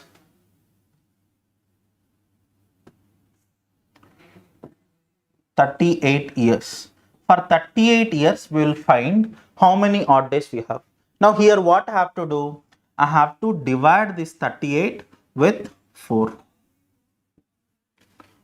38 years. For 38 years, we will find how many odd days we have. Now here what I have to do? I have to divide this 38 with 4.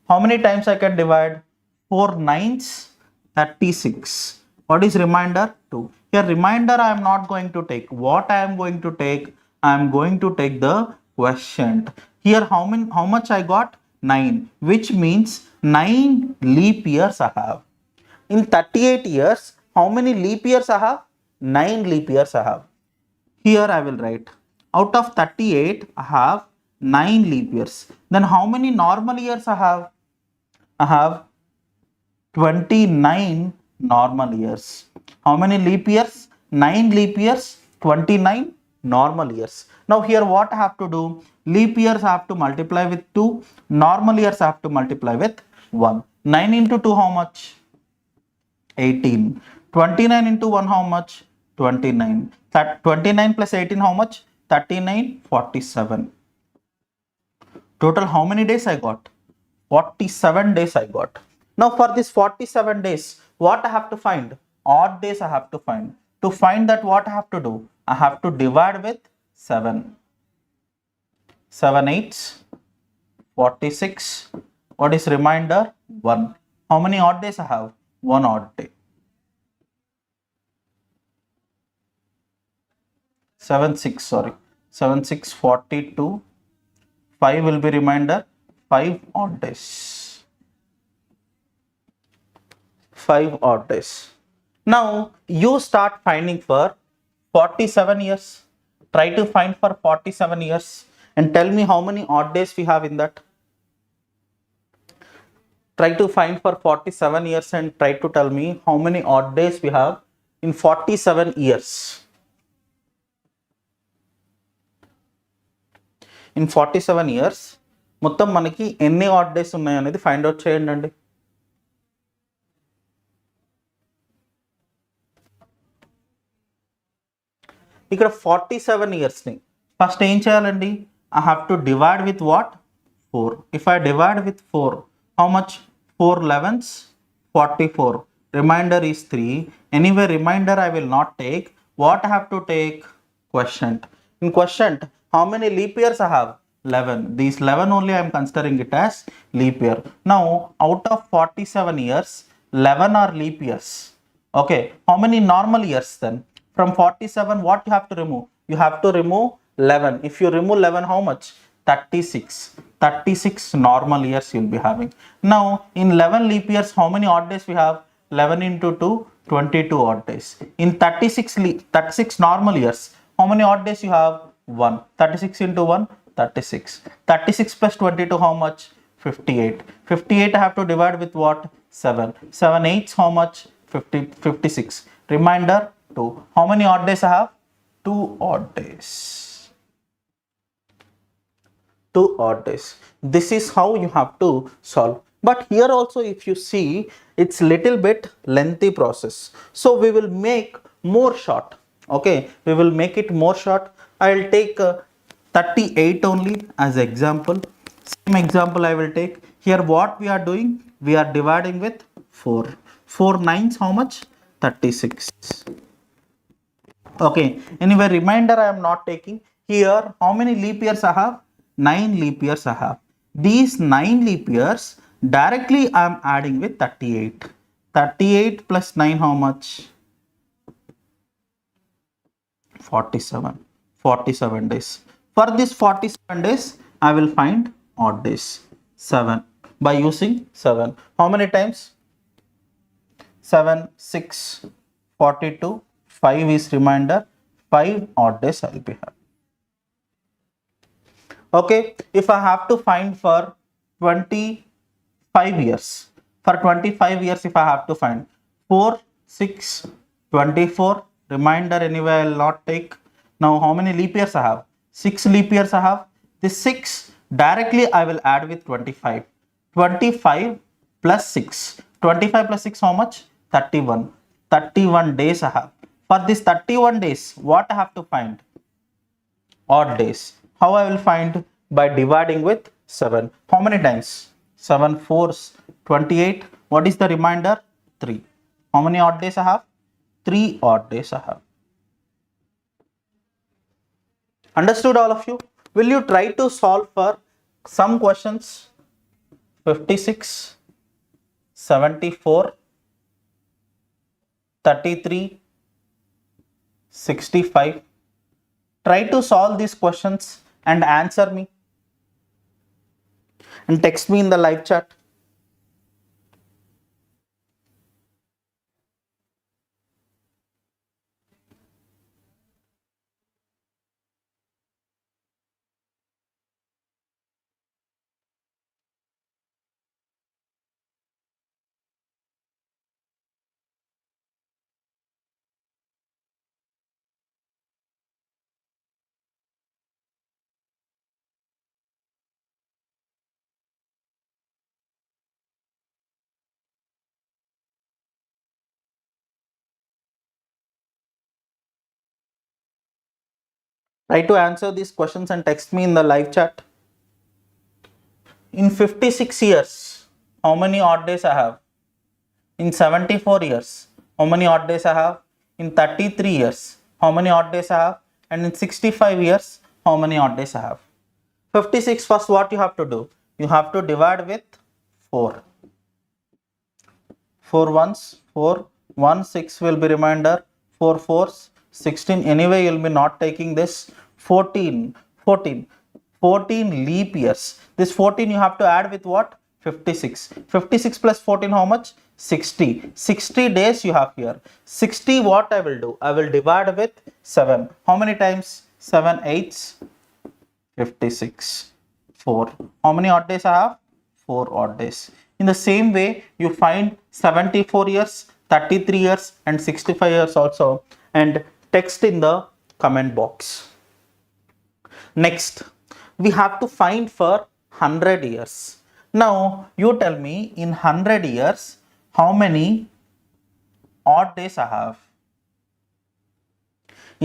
How many times I can divide? 4 9s, 36. What is remainder? 2. Here remainder I am not going to take. What I am going to take? I am going to take the quotient. Here how much I got? 9, which means 9 leap years I have. In 38 years, how many leap years I have? 9 leap years I have. Here I will write, out of 38, I have 9 leap years. Then how many normal years I have? I have 29 normal years. How many leap years? 9 leap years, 29 normal years. Now here what I have to do? Leap years I have to multiply with 2. Normal years I have to multiply with 1. 9 into 2 how much? 18. 29 into 1 how much? 29. 29 plus 18 how much? 39, 47. Total how many days I got? 47 days I got. Now for this 47 days, what I have to find? Odd days I have to find. To find that, what I have to do? I have to divide with 7. 7 8s, 46. What is remainder? 1. How many odd days I have? 1 odd day. 7 6, sorry. 7 6, 42. 5 will be remainder. 5 odd days. 5 odd days. Now you start finding for 47 years. Try to find for 47 years and tell me how many odd days we have in that. Try to find for 47 years and try to tell me how many odd days we have in 47 years. In 47 years, మొత్తం మనకి ఎన్ని odd days ఉన్నాయి అనేది find out చేయండి అండి. ఇక్కడ 47 ఇయర్స్ని first ఏం చేయాలండి? I have to divide with what? 4. If I divide with 4, how much? 4 11s, 44. Remainder is 3. Anyway, remainder I will not take. What I have to take? Quotient. In quotient, how many leap years I have? 11. These 11 only I am considering it as leap year. Now, out of 47 years, 11 are leap years. Okay, how many normal years then? From 47, what you have to remove? You have to remove 11. If you remove 11, how much? 36. 36 normal years you'll be having. Now, in 11 leap years, how many odd days we have? 11 into 2, 22 odd days. In 36 normal years, how many odd days you have? 1. 36 into 1, 36. 36 plus 22, how much? 58. 58 I have to divide with what? 7. 7 8s, how much? 56. Remainder 2. How many odd days I have? 2 odd days. 2 odd days. This is how you have to solve. But here also, if you see, it's little bit lengthy process. So we will make more short. Okay, we will make it more short. I will take 38 only as example. Same example I will take. Here what we are doing? We are dividing with 4. 4 9s, how much? 36. Okay, anyway, remainder I am not taking. Here, how many leap years I have? 9 leap years I have. These 9 leap years, directly I am adding with 38. 38 plus 9, how much? 47. 47 days. For this 47 days, I will find odd days. 7. By using 7. How many times? 7, 6, 42. 5 is remainder. 5 odd days I will be having. Okay, if I have to find for 25 years, for 25 years if I have to find 4, 6, 24, remainder anyway I will not take. Now how many leap years I have? 6 leap years I have. This 6 directly I will add with 25. 25 plus 6. 25 plus 6, how much? 31. 31 days I have. For this 31 days, what I have to find? Odd days. How I will find? By dividing with 7. How many times? 7 4s, 28. What is the remainder? 3. How many odd days I have? 3 odd days I have. Understood all of you? Will you try to solve for some questions? 56, 74, 33, 65. Try to solve these questions and answer me and text me in the live chat. Try to answer these questions and text me in the live chat. In 56 years, how many odd days I have? In 74 years, how many odd days I have? In 33 years, how many odd days I have? And in 65 years, how many odd days I have? 56, first what you have to do? You have to divide with 4. 4 ones, 4, 1, 6 will be remainder, 4 4s, 16. Anyway, you will be not taking this. 14, 14. 14 leap years. This 14 you have to add with what? 56. 56 plus 14, how much? 60. 60 days you have here. 60, what I will do? I will divide with 7. How many times? 7 8s, 56. 4. How many odd days I have? 4 odd days. In the same way, you find 74 years, 33 years and 65 years also, and text in the comment box. Next, we have to find for 100 years. Now, you tell me in 100 years, how many odd days I have?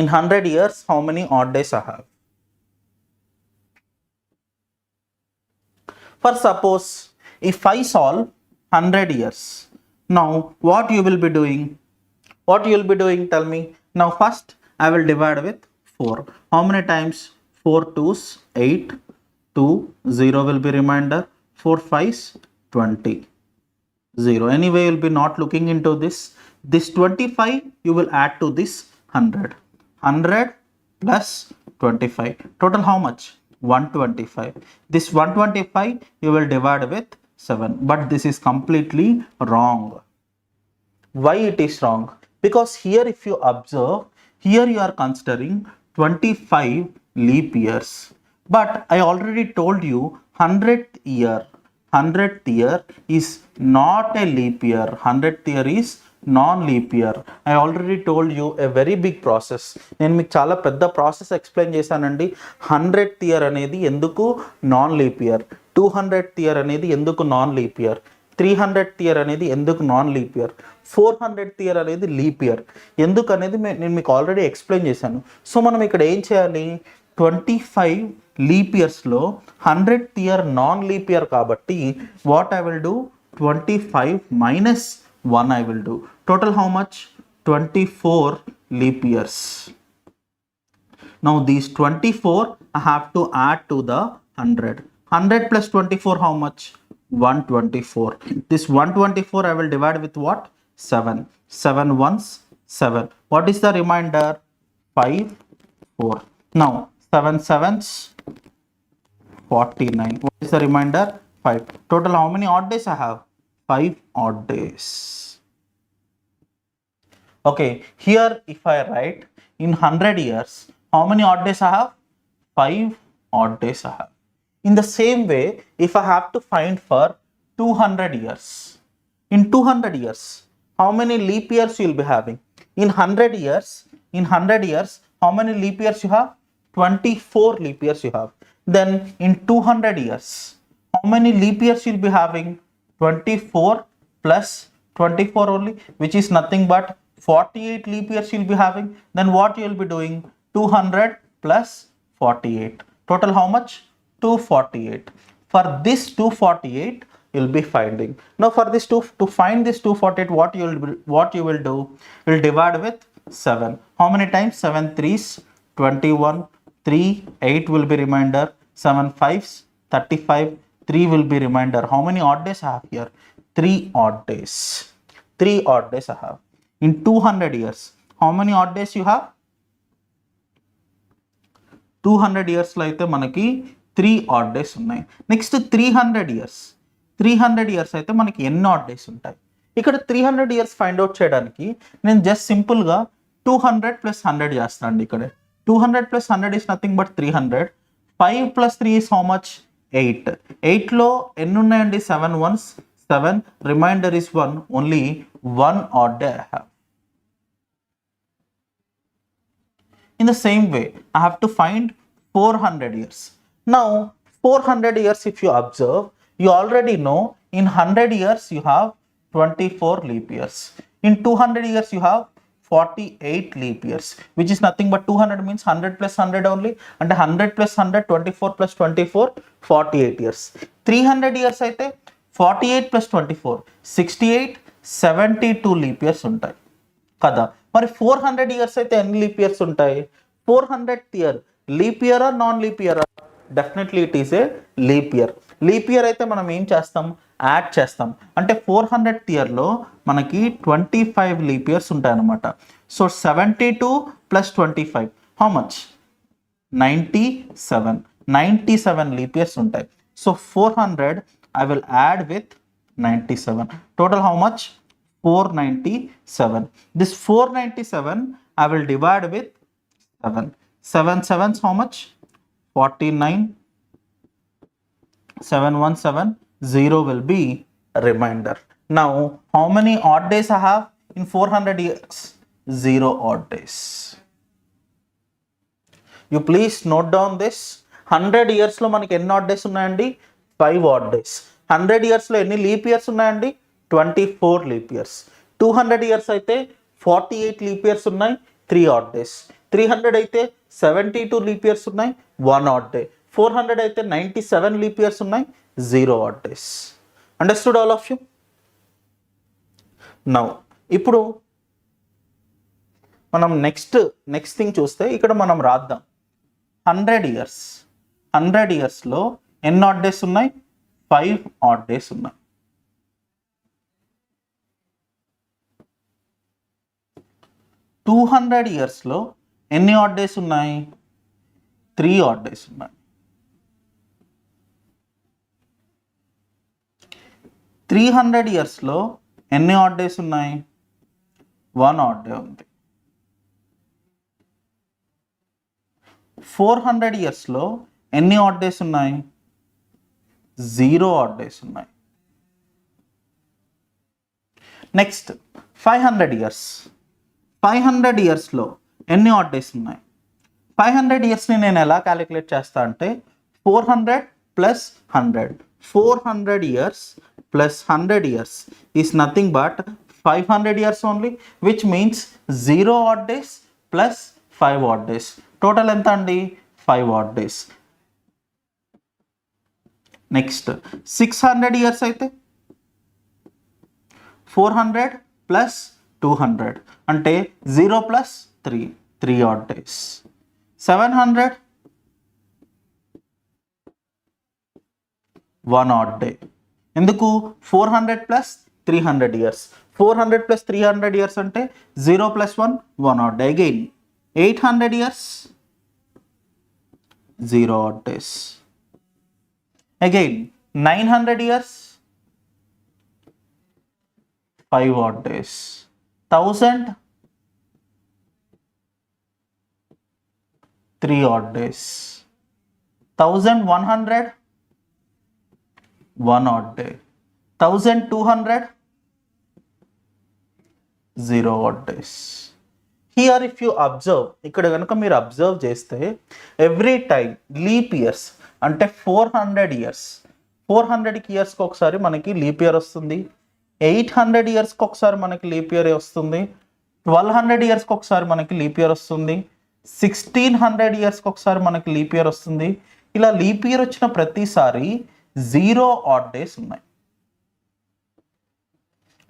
In 100 years, how many odd days I have? For suppose, if I solve 100 years, now what you will be doing? What you will be doing, tell me. Now first, I will divide with 4. How many times? 4 2s, 8, 2, 0 will be remainder, 4 5s, 20, 0. Anyway, you will be not looking into this. This 25, you will add to this 100. 100 plus 25. Total how much? 125. This 125, you will divide with 7. But this is completely wrong. Why it is wrong? Because here if you observe, here you are considering 25 leap years. But I already told you 100th year is not a leap year. 100th year is non-leap year. I already told you a very big process. నేను మీకు చాలా పెద్ద process explain చేశానండి. 100th year అనేది ఎందుకు non leap year, 200th year అనేది ఎందుకు non leap year, 300th year అనేది ఎందుకు non leap year, 400th year అనేది లీప్ ఇయర్ ఎందుకు అనేది నేను మీకు ఆల్రెడీ ఎక్స్ప్లెయిన్ చేశాను. సో మనం ఇక్కడ ఏం చేయాలి? 25 లీప్ ఇయర్స్లో 100th year non leap year కాబట్టి what I will do? 25 minus 1 I will do. Total how much? 24 leap years. Now these 24 I have to add to the 100. 100 plus 24 how much? 124. This 124 I will divide with what? 7. 7 ones 7. What is the remainder? 5 4. Now 7 sevens 49. What is the remainder? 5. Total how many odd days I have? 5 odd days. Okay, here if I write in 100 years, how many odd days I have? 5 odd days I have. In the same way, if I have to find for 200 years, in 200 years, how many leap years you will be having? In 100 years, how many leap years you have? 24 leap years you have. Then in 200 years, how many leap years you will be having? 24 plus 24 only, which is nothing but 48 leap years you will be having. Then what you will be doing? 200 plus 48. Total how much? 248. For this 248 you will be finding. Now for this to find this 248, what you will do? You will divide with 7. How many times? 7 3s 21, 3 8 will be remainder, 7 5s 35, 3 will be remainder. How many odd days I have here? 3 odd days. 3 odd days I have. In 200 years, how many odd days you have? 200 years లో అయితే మనకి 3 odd days ఉన్నాయి. Next 300 years. 300 years అయితే మనకి ఎన్ని odd days ఉంటాయి? ఇక్కడ 300 years find out చేయడానికి నేను జస్ట్ సింపుల్గా 200 plus 100 చేస్తాను. ఇక్కడ 200 plus 100 is nothing but 300. 5 plus 3 is how much? 8. 8లో ఎన్ని ఉన్నాయండి? 7 ones 7. Remainder is 1. Only 1 odd day I have. In the same way, I have to find 400 years. Now 400 years if you observe, you already know in 100 years you have 24 leap years. In 200 years you have 48 leap years, which is nothing but 200 means 100 plus 100 only, and 100 plus 100, 24 plus 24, 48 years. 300 years అయితే 48 plus 24, 68, 72 leap years ఉంటాయి కదా. మరి 400 years అయితే ఎన్ని leap years ఉంటాయి? 400th year leap ఇయరా non leap ఇయరా? Definitely it is a leap year. Leap year అయితే మనం ఏం చేస్తాం? యాడ్ చేస్తాం. అంటే 400th yearలో మనకి 25 లీప్ ఇయర్స్ ఉంటాయన్నమాట. So 72 plus 25 how much? 97. 97 leap years ఉంటాయి. So 400 I will add with 97. Total how much? 497. This 497 I will divide with 7. 7 sevens how much? 49. 7 1 7. 0 will be remainder. Now how many odd days I have in 400 years? 0 odd days. You please note down this. 100 years లో మనకి ఎన్ని odd days ఉన్నాయండి? 5 odd days. 100 years లో ఎన్ని leap years ఉన్నాయండి? 24 leap years. 200 years అయితే 48 leap years ఉన్నాయి, 3 odd days. 300 అయితే 72 లీప్ ఇయర్స్ ఉన్నాయి, 1 odd day. 400 అయితే 97 లీప్ ఇయర్స్ ఉన్నాయి, 0 odd days. Understood all of you? Now ఇప్పుడు మనం నెక్స్ట్ థింగ్ చూస్తే ఇక్కడ మనం రాద్దాం. 100 ఇయర్స్లో ఎన్ని ఆడ్ డేస్ ఉన్నాయి? 5 ఆడ్ డేస్ ఉన్నాయి. 200 ఇయర్స్లో ఎన్ని ఆడ్ డేస్ ఉన్నాయి? 3 ఆడ్ డేస్ ఉన్నాయి. 300 ఇయర్స్లో ఎన్ని ఆడ్ డేస్ ఉన్నాయి? 1 ఆడ్ డే ఉంది. 400 ఇయర్స్లో ఎన్ని ఆడ్ డేస్ ఉన్నాయి? 0 ఆడ్ డేస్ ఉన్నాయి. Next 500 years. 500 ఇయర్స్లో ఎన్ని ఆడ్ డేస్ ఉన్నాయి? 500 ఇయర్స్ని నేను ఎలా క్యాలిక్యులేట్ చేస్తా అంటే 400 plus 100. 400 years plus 100 years is nothing but 500 years only, which means 0 odd days plus 5 odd days. Total ఎంత అండి? 5 odd days. Next 600 years అయితే 400 plus 200 అంటే 0 plus 3 odd days. 700 1 odd day. ఎందుకు? 400 ప్లస్ 300 ఇయర్స్. 400 ప్లస్ 300 ఇయర్స్ అంటే 0 plus 1 odd day. Again 800 years 0 odd days. Again 900 years 5 odd days. 1000 3 odd days. 1100 1 odd day. 1200 0 odd days. Here if you observe, ఇక్కడ కనుక మీరు observe చేస్తే every time leap years అంటే 400 years, 400 ఇయర్స్కి ఒకసారి మనకి leap year వస్తుంది. 800 ఇయర్స్కి ఒకసారి మనకి లీప్ ఇయర్ వస్తుంది. 1200 ఇయర్స్కి ఒకసారి మనకి లీప్ ఇయర్ వస్తుంది. 1600 ఇయర్స్కి ఒకసారి మనకి లీప్ ఇయర్ వస్తుంది. ఇలా లీప్ ఇయర్ వచ్చిన ప్రతిసారి 0 ఆడ్ డేస్ ఉన్నాయి.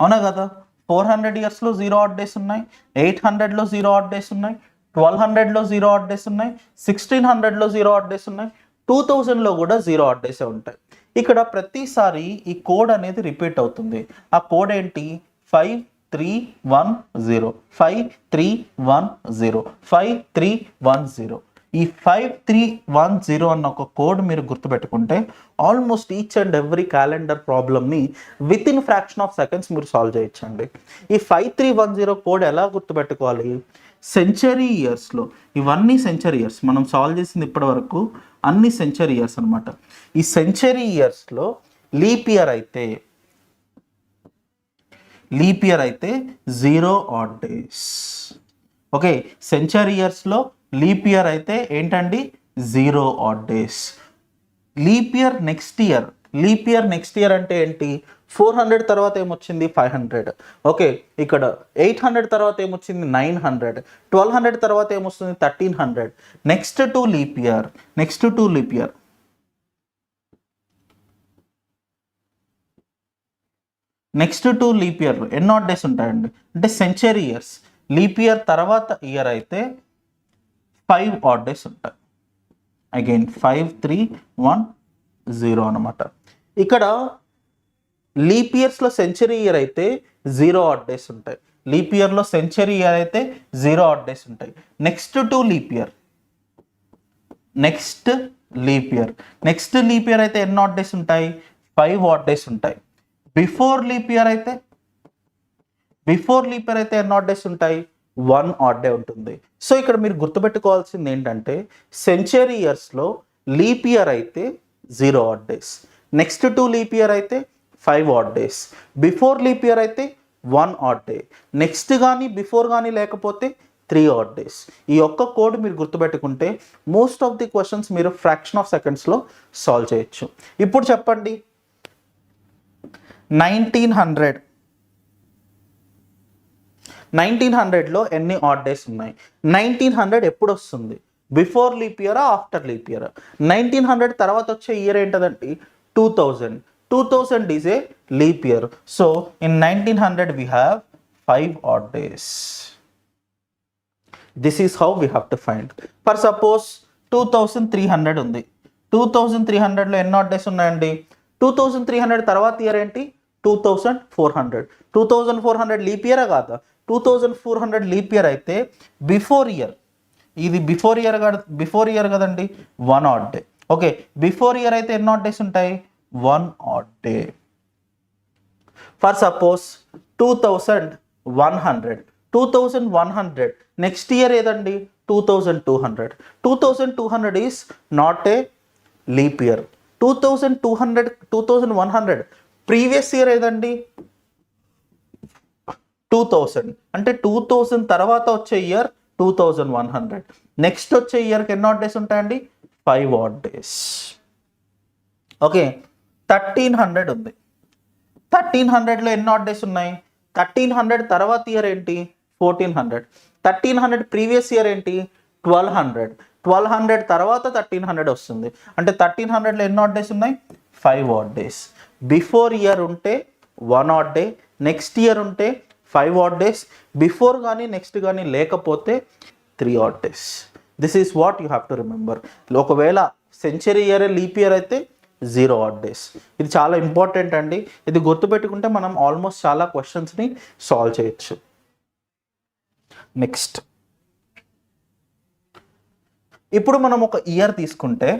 అవునా కదా? 400 ఇయర్స్లో 0 ఆడ్ డేస్ ఉన్నాయి, 800లో 0 ఆడ్ డేస్ ఉన్నాయి, 1200లో 0 ఆడ్ డేస్ ఉన్నాయి, 1600లో 0 ఆడ్ డేస్ ఉన్నాయి, 2000లో కూడా 0 ఆడ్ డేసే ఉంటాయి. ఇక్కడ ప్రతిసారి ఈ కోడ్ అనేది రిపీట్ అవుతుంది. ఆ కోడ్ ఏంటి? 5310 5310 5310. ఈ 5310 అన్న ఒక కోడ్ మీరు గుర్తుపెట్టుకుంటే almost each and every calendar ప్రాబ్లమ్ని within fraction of seconds మీరు సాల్వ్ చేయొచ్చండి. ఈ 5310 కోడ్ ఎలా గుర్తుపెట్టుకోవాలి? సెంచరీ ఇయర్స్లో, ఇవన్నీ సెంచరీ ఇయర్స్ మనం సాల్వ్ చేసింది ఇప్పటి వరకు అన్ని సెంచరీ ఇయర్స్ అనమాట. ఈ సెంచరీ ఇయర్స్లో లీప్ ఇయర్ అయితే 0 ఆడ్ డేస్. ఓకే, సెంచరీ ఇయర్స్లో లీప్ ఇయర్ అయితే ఏంటండి? 0 odd days. Leap year next year అంటే ఏంటి? 400 తర్వాత ఏమొచ్చింది? 500. ఓకే, ఇక్కడ 800 తర్వాత ఏమొచ్చింది? 900. 1200 తర్వాత ఏమొస్తుంది? 1300. నెక్స్ట్ టు లీప్ ఇయర్ ఎన్ని ఆడ్ డేస్ ఉంటాయండి? అంటే సెంచరీ ఇయర్స్. లీప్ ఇయర్ తర్వాత ఇయర్ అయితే 5 ఆడ్ డేస్ ఉంటాయి. అగైన్ 5310 అనమాట. ఇక్కడ లీప్ ఇయర్స్లో సెంచరీ ఇయర్ అయితే 0 ఆడ్ డేస్ ఉంటాయి. లీప్ ఇయర్లో సెంచరీ ఇయర్ అయితే 0 ఆడ్ డేస్ ఉంటాయి. నెక్స్ట్ లీప్ ఇయర్ అయితే ఎన్ని ఆడ్ డేస్ ఉంటాయి? 5 ఆడ్ డేస్ ఉంటాయి. బిఫోర్ లీప్ ఇయర్ అయితే ఎన్ని ఆడ్ డేస్ ఉంటాయి? 1 ఆడ్ డే ఉంటుంది. సో ఇక్కడ మీరు గుర్తుపెట్టుకోవాల్సింది ఏంటంటే సెంచరీ ఇయర్స్లో లీప్ ఇయర్ అయితే 0 odd days. Next leap year అయితే 5 odd days. Before leap year అయితే 1 odd day. నెక్స్ట్ కానీ బిఫోర్ కానీ లేకపోతే 3 odd days. ఈ ఒక్క కోడ్ మీరు గుర్తుపెట్టుకుంటే మోస్ట్ ఆఫ్ ది క్వశ్చన్స్ మీరు ఫ్రాక్షన్ ఆఫ్ సెకండ్స్లో సాల్వ్ చేయొచ్చు. ఇప్పుడు చెప్పండి 1900లో ఎన్ని ఆడ్ డేస్ ఉన్నాయి? 1900 ఎప్పుడు వస్తుంది? బిఫోర్ లీప్ ఇయరా ఆఫ్టర్ లీప్ ఇయరా? 1900 తర్వాత వచ్చే year ఏంటదండి? 2000. 2000 is a leap year. So in 1900 we have 5 odd days. This is how we have to find. For suppose 2300 ఉంది. 2300లో ఎన్ని ఆడ్ డేస్ ఉన్నాయండి? 2300 తర్వాత ఇయర్ ఏంటి? 2400. 2400 లీప్ ఇయరా కాదా? 2400 లీప్ ఇయర్ అయితే బిఫోర్ ఇయర్, ఇది బిఫోర్ ఇయర్ కదండి, 1 odd day. Okay, before year అయితే ఎన్ని ఆడ్ డేస్ ఉంటాయి? 1 odd day. For suppose 2100 next year ఏదండి? 2200. 2200 is not a leap year. 2100 previous year ఏదండి? 2000. అంటే 2000 తర్వాత వచ్చే ఇయర్ 2100. నెక్స్ట్ వచ్చే ఇయర్కి ఎన్ని ఆడ్ డేస్ ఉంటాయండి? 5 odd days. ఓకే, 1300 ఉంది. 1300లో ఎన్ని ఆడ్ డేస్ ఉన్నాయి? 1300 తర్వాత ఇయర్ ఏంటి? 1400. 1300 ప్రీవియస్ ఇయర్ ఏంటి? 1200. 1200 తర్వాత 1300 వస్తుంది. అంటే 1300లో ఎన్ని ఆడ్ డేస్ ఉన్నాయి? 5 odd days. బిఫోర్ ఇయర్ ఉంటే 1 odd day, నెక్స్ట్ ఇయర్ ఉంటే 5 odd days, బిఫోర్ కానీ నెక్స్ట్ కానీ లేకపోతే 3 odd days. This is what you have to remember. ఒకవేళ సెంచరీ ఇయర్ లీప్ ఇయర్ అయితే 0 odd days. ఇది చాలా ఇంపార్టెంట్ అండి. ఇది గుర్తుపెట్టుకుంటే మనం ఆల్మోస్ట్ చాలా క్వశ్చన్స్ని సాల్వ్ చేయొచ్చు. నెక్స్ట్, ఇప్పుడు మనం ఒక ఇయర్ తీసుకుంటే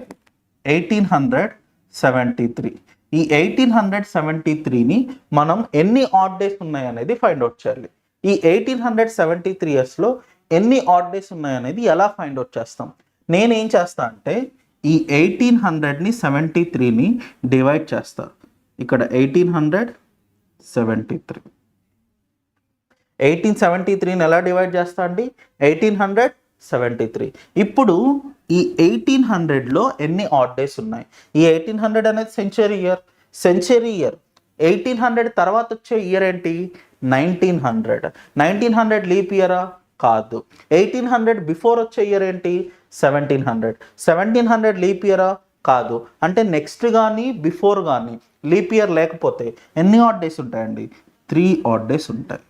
1873. ఈ 1873ని మనం ఎన్ని ఆడ్ డేస్ ఉన్నాయి అనేది ఫైండ్ అవుట్ చేయాలి. ఈ 1873 ఇయర్స్లో ఎన్ని ఆడ్ డేస్ ఉన్నాయనేది ఎలా ఫైండ్ అవుట్ చేస్తాం? నేనేం చేస్తా అంటే ఈ 1800ని 73ని డివైడ్ చేస్తా. ఇక్కడ 1873ని ఎలా డివైడ్ చేస్తా అండి? 1873. ఇప్పుడు ఈ 1800లో ఎన్ని ఆడ్ డేస్ ఉన్నాయి? ఈ 1800 అనేది సెంచరీ ఇయర్. 1800 తర్వాత వచ్చే ఇయర్ ఏంటి? 1900. 1900 లీప్ ఇయరా? కాదు. 1800 బిఫోర్ వచ్చే ఇయర్ ఏంటి? 1700. 1700 లీప్ ఇయరా? కాదు. అంటే నెక్స్ట్ కానీ బిఫోర్ కానీ లీప్ ఇయర్ లేకపోతే ఎన్ని ఆడ్ డేస్ ఉంటాయండి? 3 odd days ఉంటాయి.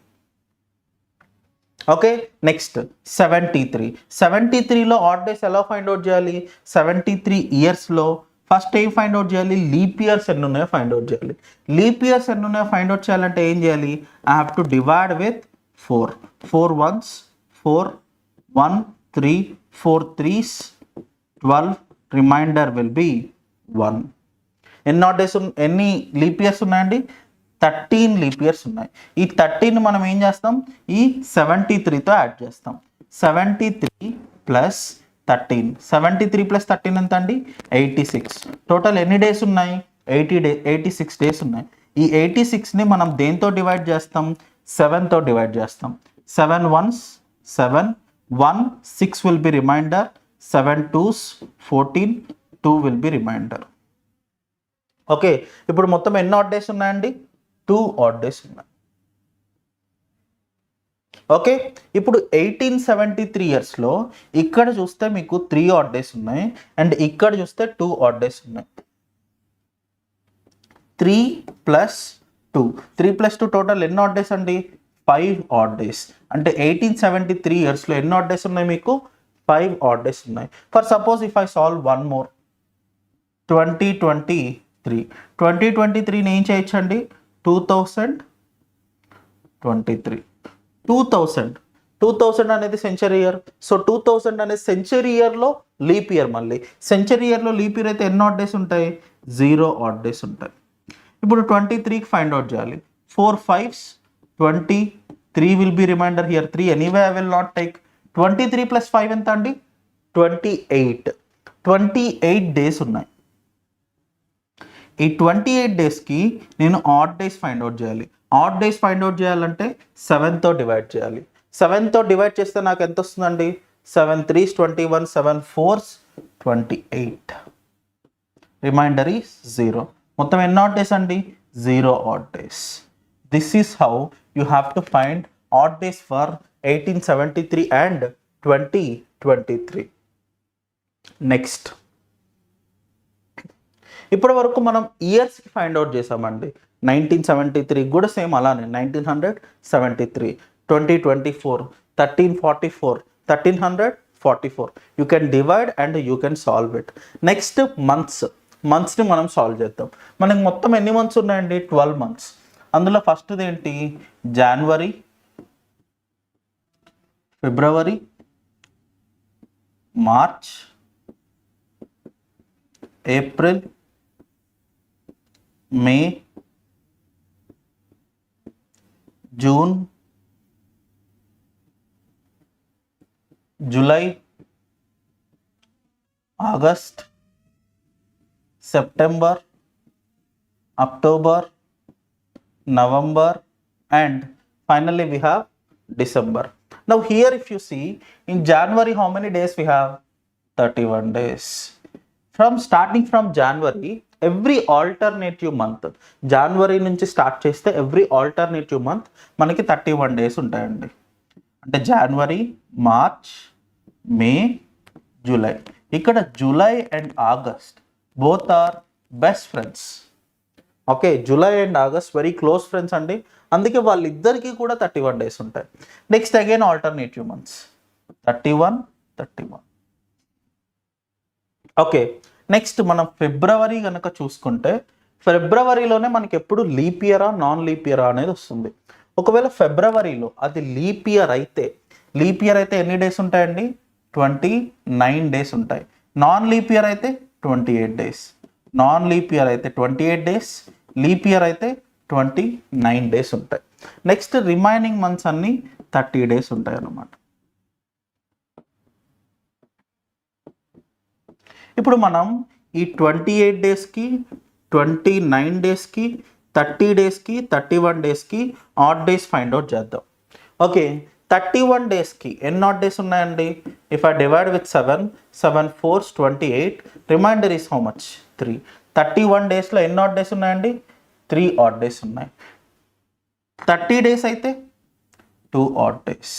ఓకే, నెక్స్ట్ 73లో ఆడ్ డేస్ ఎలా ఫైండ్ అవుట్ చేయాలి? 73 ఇయర్స్లో ఫస్ట్ ఏం ఫైండ్ అవుట్ చేయాలి? లీప్ ఇయర్స్ ఎన్ని ఉన్నాయో ఫైండ్ అవుట్ చేయాలి. లీప్ ఇయర్స్ ఎన్ని ఉన్నాయో ఫైండ్ అవుట్ చేయాలంటే ఏం చేయాలి? I have to divide with 4. 4 ones 4, 1 3, 4 3s 12, reminder will be 1. ఎన్ని ఆడ్ డేస్ ఎన్ని లీప్ ఇయర్స్ ఉన్నాయండి? 13 లీప్ ఇయర్స్ ఉన్నాయి. ఈ 13 మనం ఏం చేస్తాం? ఈ 73తో యాడ్ చేస్తాం. 73 ప్లస్ 13. 73 ప్లస్ 13 ఎంత అండి? 86. టోటల్ ఎన్ని డేస్ ఉన్నాయి? 86 డేస్ ఉన్నాయి. ఈ 86ని మనం దేంతో డివైడ్ చేస్తాం? 7తో డివైడ్ చేస్తాం. 7 ones 7, 1 6 will be remainder, 7 2s 14, 2 will be remainder. Okay, ఇప్పుడు మొత్తం ఎన్ని ఆడ్ డేస్ ఉన్నాయండి? 2 odd days ఉన్నాయి. ఓకే, ఇప్పుడు 1873 ఇయర్స్లో ఇక్కడ చూస్తే మీకు 3 odd days ఉన్నాయి అండ్ ఇక్కడ చూస్తే 2 odd days ఉన్నాయి. 3 + 2 టోటల్ ఎన్ని ఆడ్ డేస్ అండి? 5 odd days. అంటే 1873 ఇయర్స్లో ఎన్ని ఆడ్ డేస్ ఉన్నాయి మీకు? 5 odd days ఉన్నాయి. For suppose if I solve one more 2023ని ఏం చేయొచ్చండి? 2023. 2000 అనేది సెంచరీ ఇయర్. సో 2000 అనేది సెంచరీ ఇయర్లో లీప్ ఇయర్. మళ్ళీ సెంచరీ ఇయర్లో లీప్ ఇయర్ అయితే ఎన్ని ఆడ్ డేస్ ఉంటాయి? 0 odd days ఉంటాయి. ఇప్పుడు 23కి ఫైండ్ అవుట్ చేయాలి. 4 5s 20, 3 will be reminder here 3. Anyway I will not take. 23 + 5 ఎంత అండి? 28. 28 డేస్ ఉన్నాయి. ఈ 28 డేస్కి నేను ఆడ్ డేస్ ఫైండ్ అవుట్ చేయాలి. ఆడ్ డేస్ ఫైండ్ అవుట్ చేయాలంటే 7తో డివైడ్ చేయాలి. 7తో డివైడ్ చేస్తే నాకు ఎంత వస్తుందండి? 7 3s 21, 7 4s 28. Remainder is 0. మొత్తం ఎన్ని ఆడ్ డేస్ అండి? 0 odd days. This is how you have to find odd days for 1873 and 2023. Next, ఇప్పటి వరకు మనం ఇయర్స్కి ఫైండ్ అవుట్ చేసామండి. 1973 కూడా సేమ్ అలానే 1973, 2024, 1344, 1344. You can divide and you can solve it. Next మంత్స్ని మనం సాల్వ్ చేద్దాం. మనకి మొత్తం ఎన్ని మంత్స్ ఉన్నాయండి? 12 మంత్స్. అందులో ఫస్ట్ది ఏంటి? January, February, March, April, May, June, July, August, September, October, November, and finally we have December. Now here if you see, in January how many days we have? 31 days. Starting from January, every alternative month, January నుంచి start చేస్తే every alternative month మనకి 31 days ఉంటాయండి. అంటే జనవరి, March, May, July. ఇక్కడ July and August both are best friends. Okay, July and August very close friends అండి. అందుకే వాళ్ళిద్దరికీ కూడా 31 డేస్ ఉంటాయి. Next again alternative months 31, 31. Okay, next మనం ఫిబ్రవరి కనుక చూసుకుంటే, ఫిబ్రవరిలోనే మనకి ఎప్పుడు లీప్ ఇయరా నాన్ లీప్ ఇయరా అనేది వస్తుంది. ఒకవేళ ఫిబ్రవరిలో అది లీప్ ఇయర్ అయితే ఎన్ని డేస్ ఉంటాయండి? 29 డేస్ ఉంటాయి. నాన్ లీప్ ఇయర్ అయితే 28 డేస్. నాన్ లీప్ ఇయర్ అయితే 28 డేస్, లీప్ ఇయర్ అయితే 29 డేస్ ఉంటాయి. నెక్స్ట్ రిమైనింగ్ మంత్స్ అన్ని 30 డేస్ ఉంటాయి అన్నమాట. ఇప్పుడు మనం ఈ 28 డేస్కి, 29 డేస్కి, 30 డేస్కి, 31 డేస్కి ఆడ్ డేస్ ఫైండ్ అవుట్ చేద్దాం. ఓకే, 31 డేస్కి ఎన్ని ఆడ్ డేస్ ఉన్నాయండి? If I divide with 7, 7 4s 28, remainder is how much? 3. 31 డేస్లో ఎన్ని ఆడ్ డేస్ ఉన్నాయండి? 3 ఆడ్ డేస్ ఉన్నాయి. 30 డేస్ అయితే 2 ఆడ్ డేస్.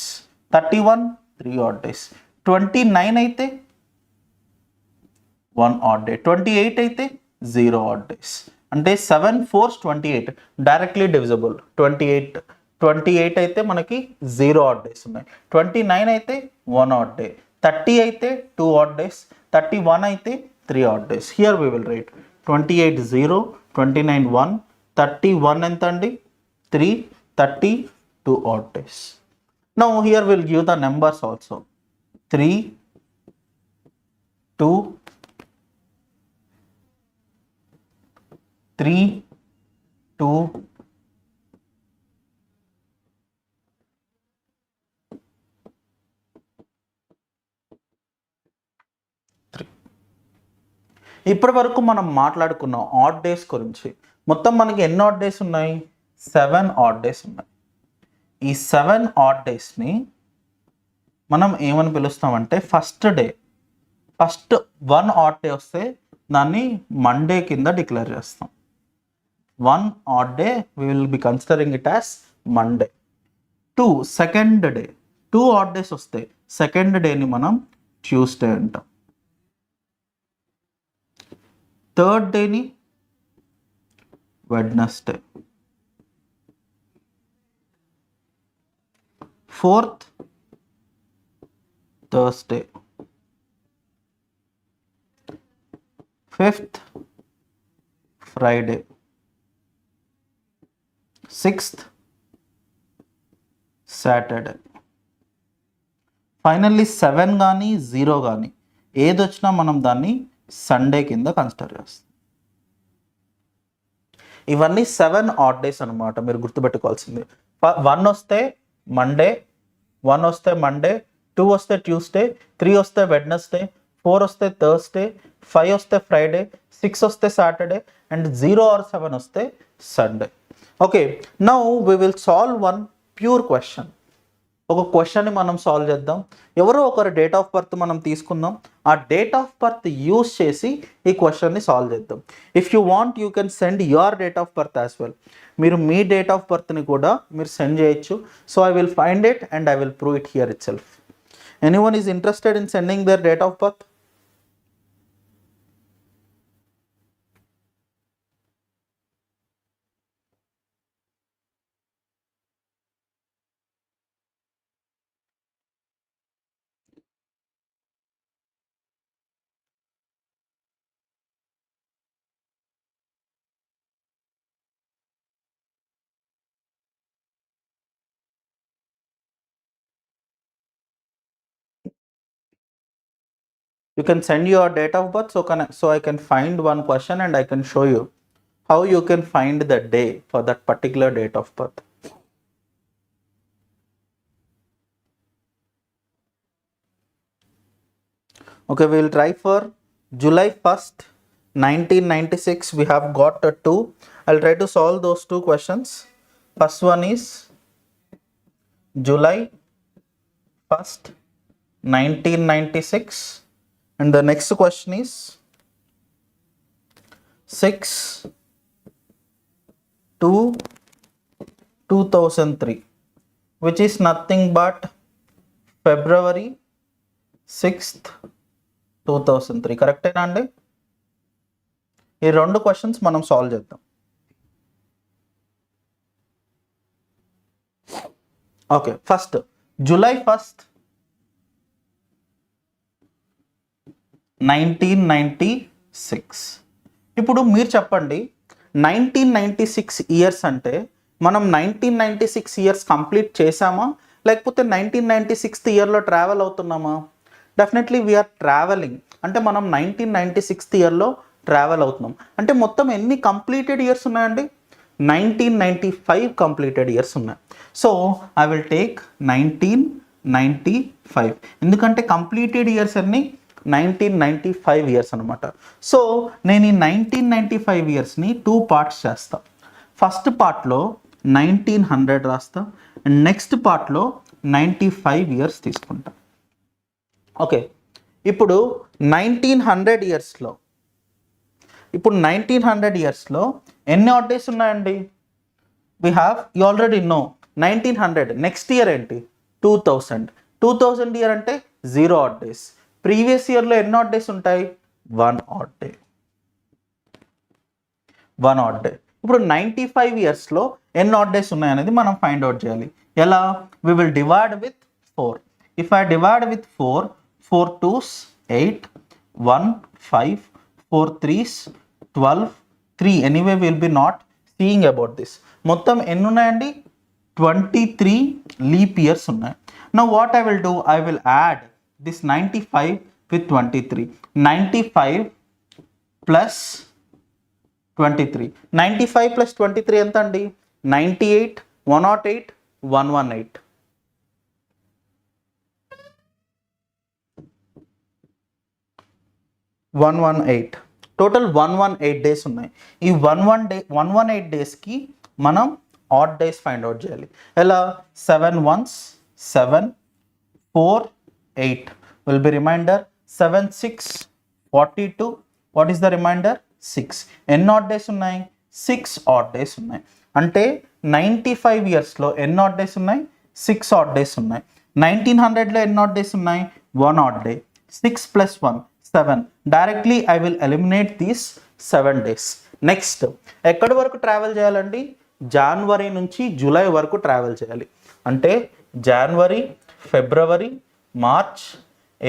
31 3 odd days. 29 అయితే 1 ఆడ్ డే. 28 అయితే 0 ఆడ్ డేస్. అంటే 7 4s 28 డైరెక్ట్లీ డివిజబుల్. 28 అయితే మనకి 0 ఆడ్ డేస్ ఉన్నాయి. 29 అయితే 1 ఆడ్ డే. 30 అయితే 2 ఆడ్ డేస్. 31 అయితే 3 odd days. Here we will write 28 0, 29 1, 31 ఎంత అండి? 3, 30 2 odd days. Now here we'll give the numbers also. 3, 2, 3, 2, 3. ఇప్పటి వరకు మనం మాట్లాడుకున్నాం ఆడ్ డేస్ గురించి. మొత్తం మనకి ఎన్ని ఆడ్ డేస్ ఉన్నాయి? 7 ఆడ్ డేస్ ఉన్నాయి. ఈ 7 ఆడ్ డేస్ని మనం ఏమని పిలుస్తామంటే, ఫస్ట్ 1 ఆడ్ డే వస్తే దాన్ని మండే కింద డిక్లేర్ చేస్తాం. 1 odd day we will be considering it as Monday. 2 second day. 2 odd days వస్తే సెకండ్ డేని మనం ట్యూస్డే అంటాం. థర్డ్ డేని Wednesday. Fourth Thursday. Fifth Friday. Sixth Saturday. Finally 7 కానీ 0 కానీ ఏది వచ్చినా మనం దాన్ని సండే కింద కన్సిడర్ చేస్తాం. ఇవన్నీ 7 ఆడ్ డేస్ అనమాట. మీరు గుర్తుపెట్టుకోవాల్సింది, 1 వస్తే మండే, 2 వస్తే ట్యూస్డే, 3 వస్తే వెడ్నెస్డే, 4 వస్తే థర్స్డే, 5 వస్తే ఫ్రైడే, 6 వస్తే సాటర్డే అండ్ 0 or 7 వస్తే Sunday. Okay, now we will solve one pure question. ఒక క్వశ్చన్ని మనం సాల్వ్ చేద్దాం. ఎవరో ఒకరు డేట్ ఆఫ్ బర్త్ మనం తీసుకుందాం, ఆ డేట్ ఆఫ్ బర్త్ యూస్ చేసి ఈ క్వశ్చన్ని సాల్వ్ చేద్దాం. If you want you can send your date of birth as well. మీరు మీ డేట్ ఆఫ్ బర్త్ని కూడా మీరు సెండ్ చేయొచ్చు. So I will find it and I will prove it here itself. Anyone is interested in sending their date of birth? You can send your date of birth, so I can find one question and I can show you how you can find the day for that particular date of birth. Okay, we will try for July 1st, 1996. We have got two. I'll try to solve those two questions. First one is July 1st, 1996. And the next question is 6/2/2003, which is nothing but February 6th, 2003. కరెక్టేనా అండి? ఈ రెండు questions మనం solve చేద్దాం. Okay, first July 1st, 1996. ఇప్పుడు మీరు చెప్పండి, 1996 years అంటే మనం 1996 ఇయర్స్ కంప్లీట్ చేసామా, లేకపోతే 1996th ఇయర్లో ట్రావెల్ అవుతున్నామా? Definitely we're travelling. అంటే మనం 1996th ఇయర్లో ట్రావెల్ అవుతున్నాం. అంటే మొత్తం ఎన్ని కంప్లీటెడ్ ఇయర్స్ ఉన్నాయండి? 1995 కంప్లీటెడ్ ఇయర్స్ ఉన్నాయి. సో ఐ విల్ టేక్ 1995, ఎందుకంటే కంప్లీటెడ్ ఇయర్స్ అన్ని 1995 ఇయర్స్ అనమాట. సో నేను ఈ 1995 ఇయర్స్ని 2 పార్ట్స్ చేస్తా. ఫస్ట్ పార్ట్లో 1900 రాస్తా అండ్ నెక్స్ట్ పార్ట్లో 95 ఇయర్స్ తీసుకుంటా. ఓకే, ఇప్పుడు 1900 ఇయర్స్లో ఎన్ని ఆడ్ డేస్ ఉన్నాయండి? We have, you already know 1900. Next year ఏంటి? 2000 ఇయర్ అంటే 0 ఆడ్ డేస్. ప్రీవియస్ ఇయర్లో ఎన్ని ఆడ్ డేస్ ఉంటాయి? 1 ఆడ్ డే. ఇప్పుడు 95 ఇయర్స్లో ఎన్ని ఆడ్ డేస్ ఉన్నాయనేది మనం ఫైండ్ అవుట్ చేయాలి. ఎలా? We will divide with 4. If I divide with 4, 4 2s 8, 1 5, 4 3s 12, 3. Anyway will be not seeing about this. మొత్తం ఎన్ని ఉన్నాయండి? 23 లీప్ ఇయర్స్ ఉన్నాయి. Now what I will do, I will add this 95 with 23. 95 plus 23. 95 plus 23 ఎంత అండి? 98, 108, 118. 118. Total 118 days ఉన్నాయి. ఈ 118 డేస్కి మనం ఆడ్ డేస్ ఫైండ్ అవుట్ చేయాలి. ఎలా? 7 1s 7, 4 8 will be remainder. 7 6 42. What is the remainder? 6. ఎన్ని ఆడ్ డేస్ ఉన్నాయి? 6 ఆడ్ డేస్ ఉన్నాయి. అంటే 95 ఇయర్స్లో ఎన్ని ఆడ్ డేస్ ఉన్నాయి? 6 ఆడ్ డేస్ ఉన్నాయి. 1900లో ఎన్ని ఆడ్ డేస్ ఉన్నాయి? 1 odd day. 6 + 1 7. Directly I will eliminate these 7 days. Next ఎక్కడి వరకు ట్రావెల్ చేయాలండి? జనవరి నుంచి జూలై వరకు ట్రావెల్ చేయాలి. అంటే జనవరి, February, March,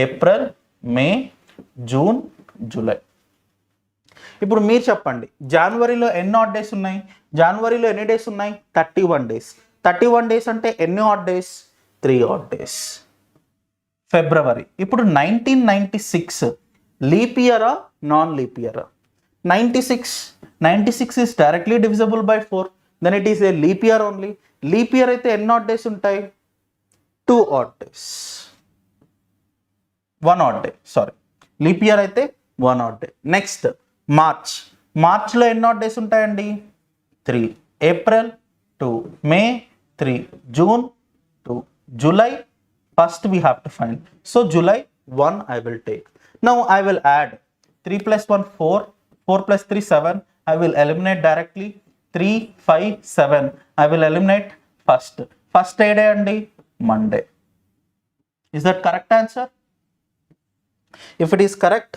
April, May, June, July. ఇప్పుడు మీరు చెప్పండి, జనవరిలో ఎన్ని ఆడ్ డేస్ ఉన్నాయి? జనవరిలో ఎన్ని డేస్ ఉన్నాయి? 31 డేస్. 31 డేస్ అంటే ఎన్ని odd days? 3 odd days. February. ఇప్పుడు 1996 లీప్ ఇయరా, నాన్ లీప్ ఇయరా? 96 is directly divisible by 4. Then it is a leap year only. Leap year అయితే ఎన్ని ఆడ్ డేస్ ఉంటాయి? 2 odd days. 1 odd day, sorry. Leap year అయితే 1 odd day. Next మార్చ్లో ఎన్ని odd days ఉంటాయండి? 3. April 2, May 3, June 2, July first we have to find. So July 1 I will take. Now I will add 3 plus 1 4, 4 plus 3 7. I will eliminate directly 3 5 7. I will eliminate first day andi Monday. Is that correct answer? If it is correct,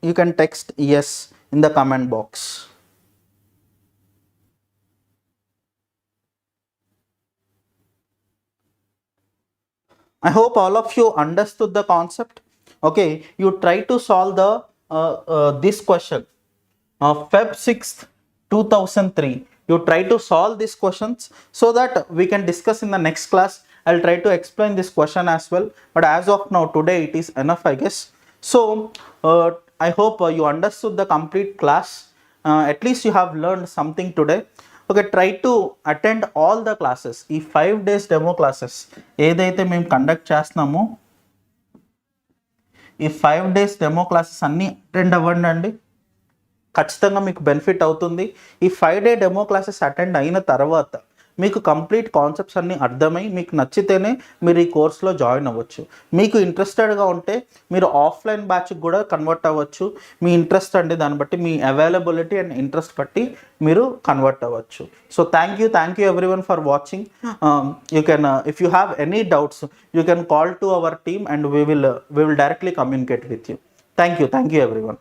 you can text yes in the comment box. I hope all of you understood the concept. Okay, you try to solve the this question Feb 6th 2003. You try to solve these questions so that we can discuss in the next class. I'll try to explain this question as well, but as of now today it is enough, I guess. So I hope you understood the complete class. At least you have learned something today. Okay, try to attend all the classes. ఈ 5 days demo classes ఏదైతే మేము conduct చేస్తున్నామో ఈ 5 days demo classes అన్నీ attend అవ్వండి అండి. ఖచ్చితంగా మీకు బెనిఫిట్ అవుతుంది. ఈ 5 day డెమో క్లాసెస్ అటెండ్ అయిన తర్వాత మీకు కంప్లీట్ కాన్సెప్ట్స్ అన్నీ అర్థమై మీకు నచ్చితేనే మీరు ఈ కోర్స్లో జాయిన్ అవ్వచ్చు. మీకు ఇంట్రెస్టెడ్గా ఉంటే మీరు ఆఫ్లైన్ బ్యాచ్కి కూడా కన్వర్ట్ అవ్వచ్చు. మీ ఇంట్రెస్ట్ అండి, దాన్ని బట్టి మీ అవైలబిలిటీ అండ్ ఇంట్రెస్ట్ బట్టి మీరు కన్వర్ట్ అవ్వచ్చు. So thank you everyone for watching. You can if you have any doubts you can call to our team and we will directly communicate with you. Thank you everyone.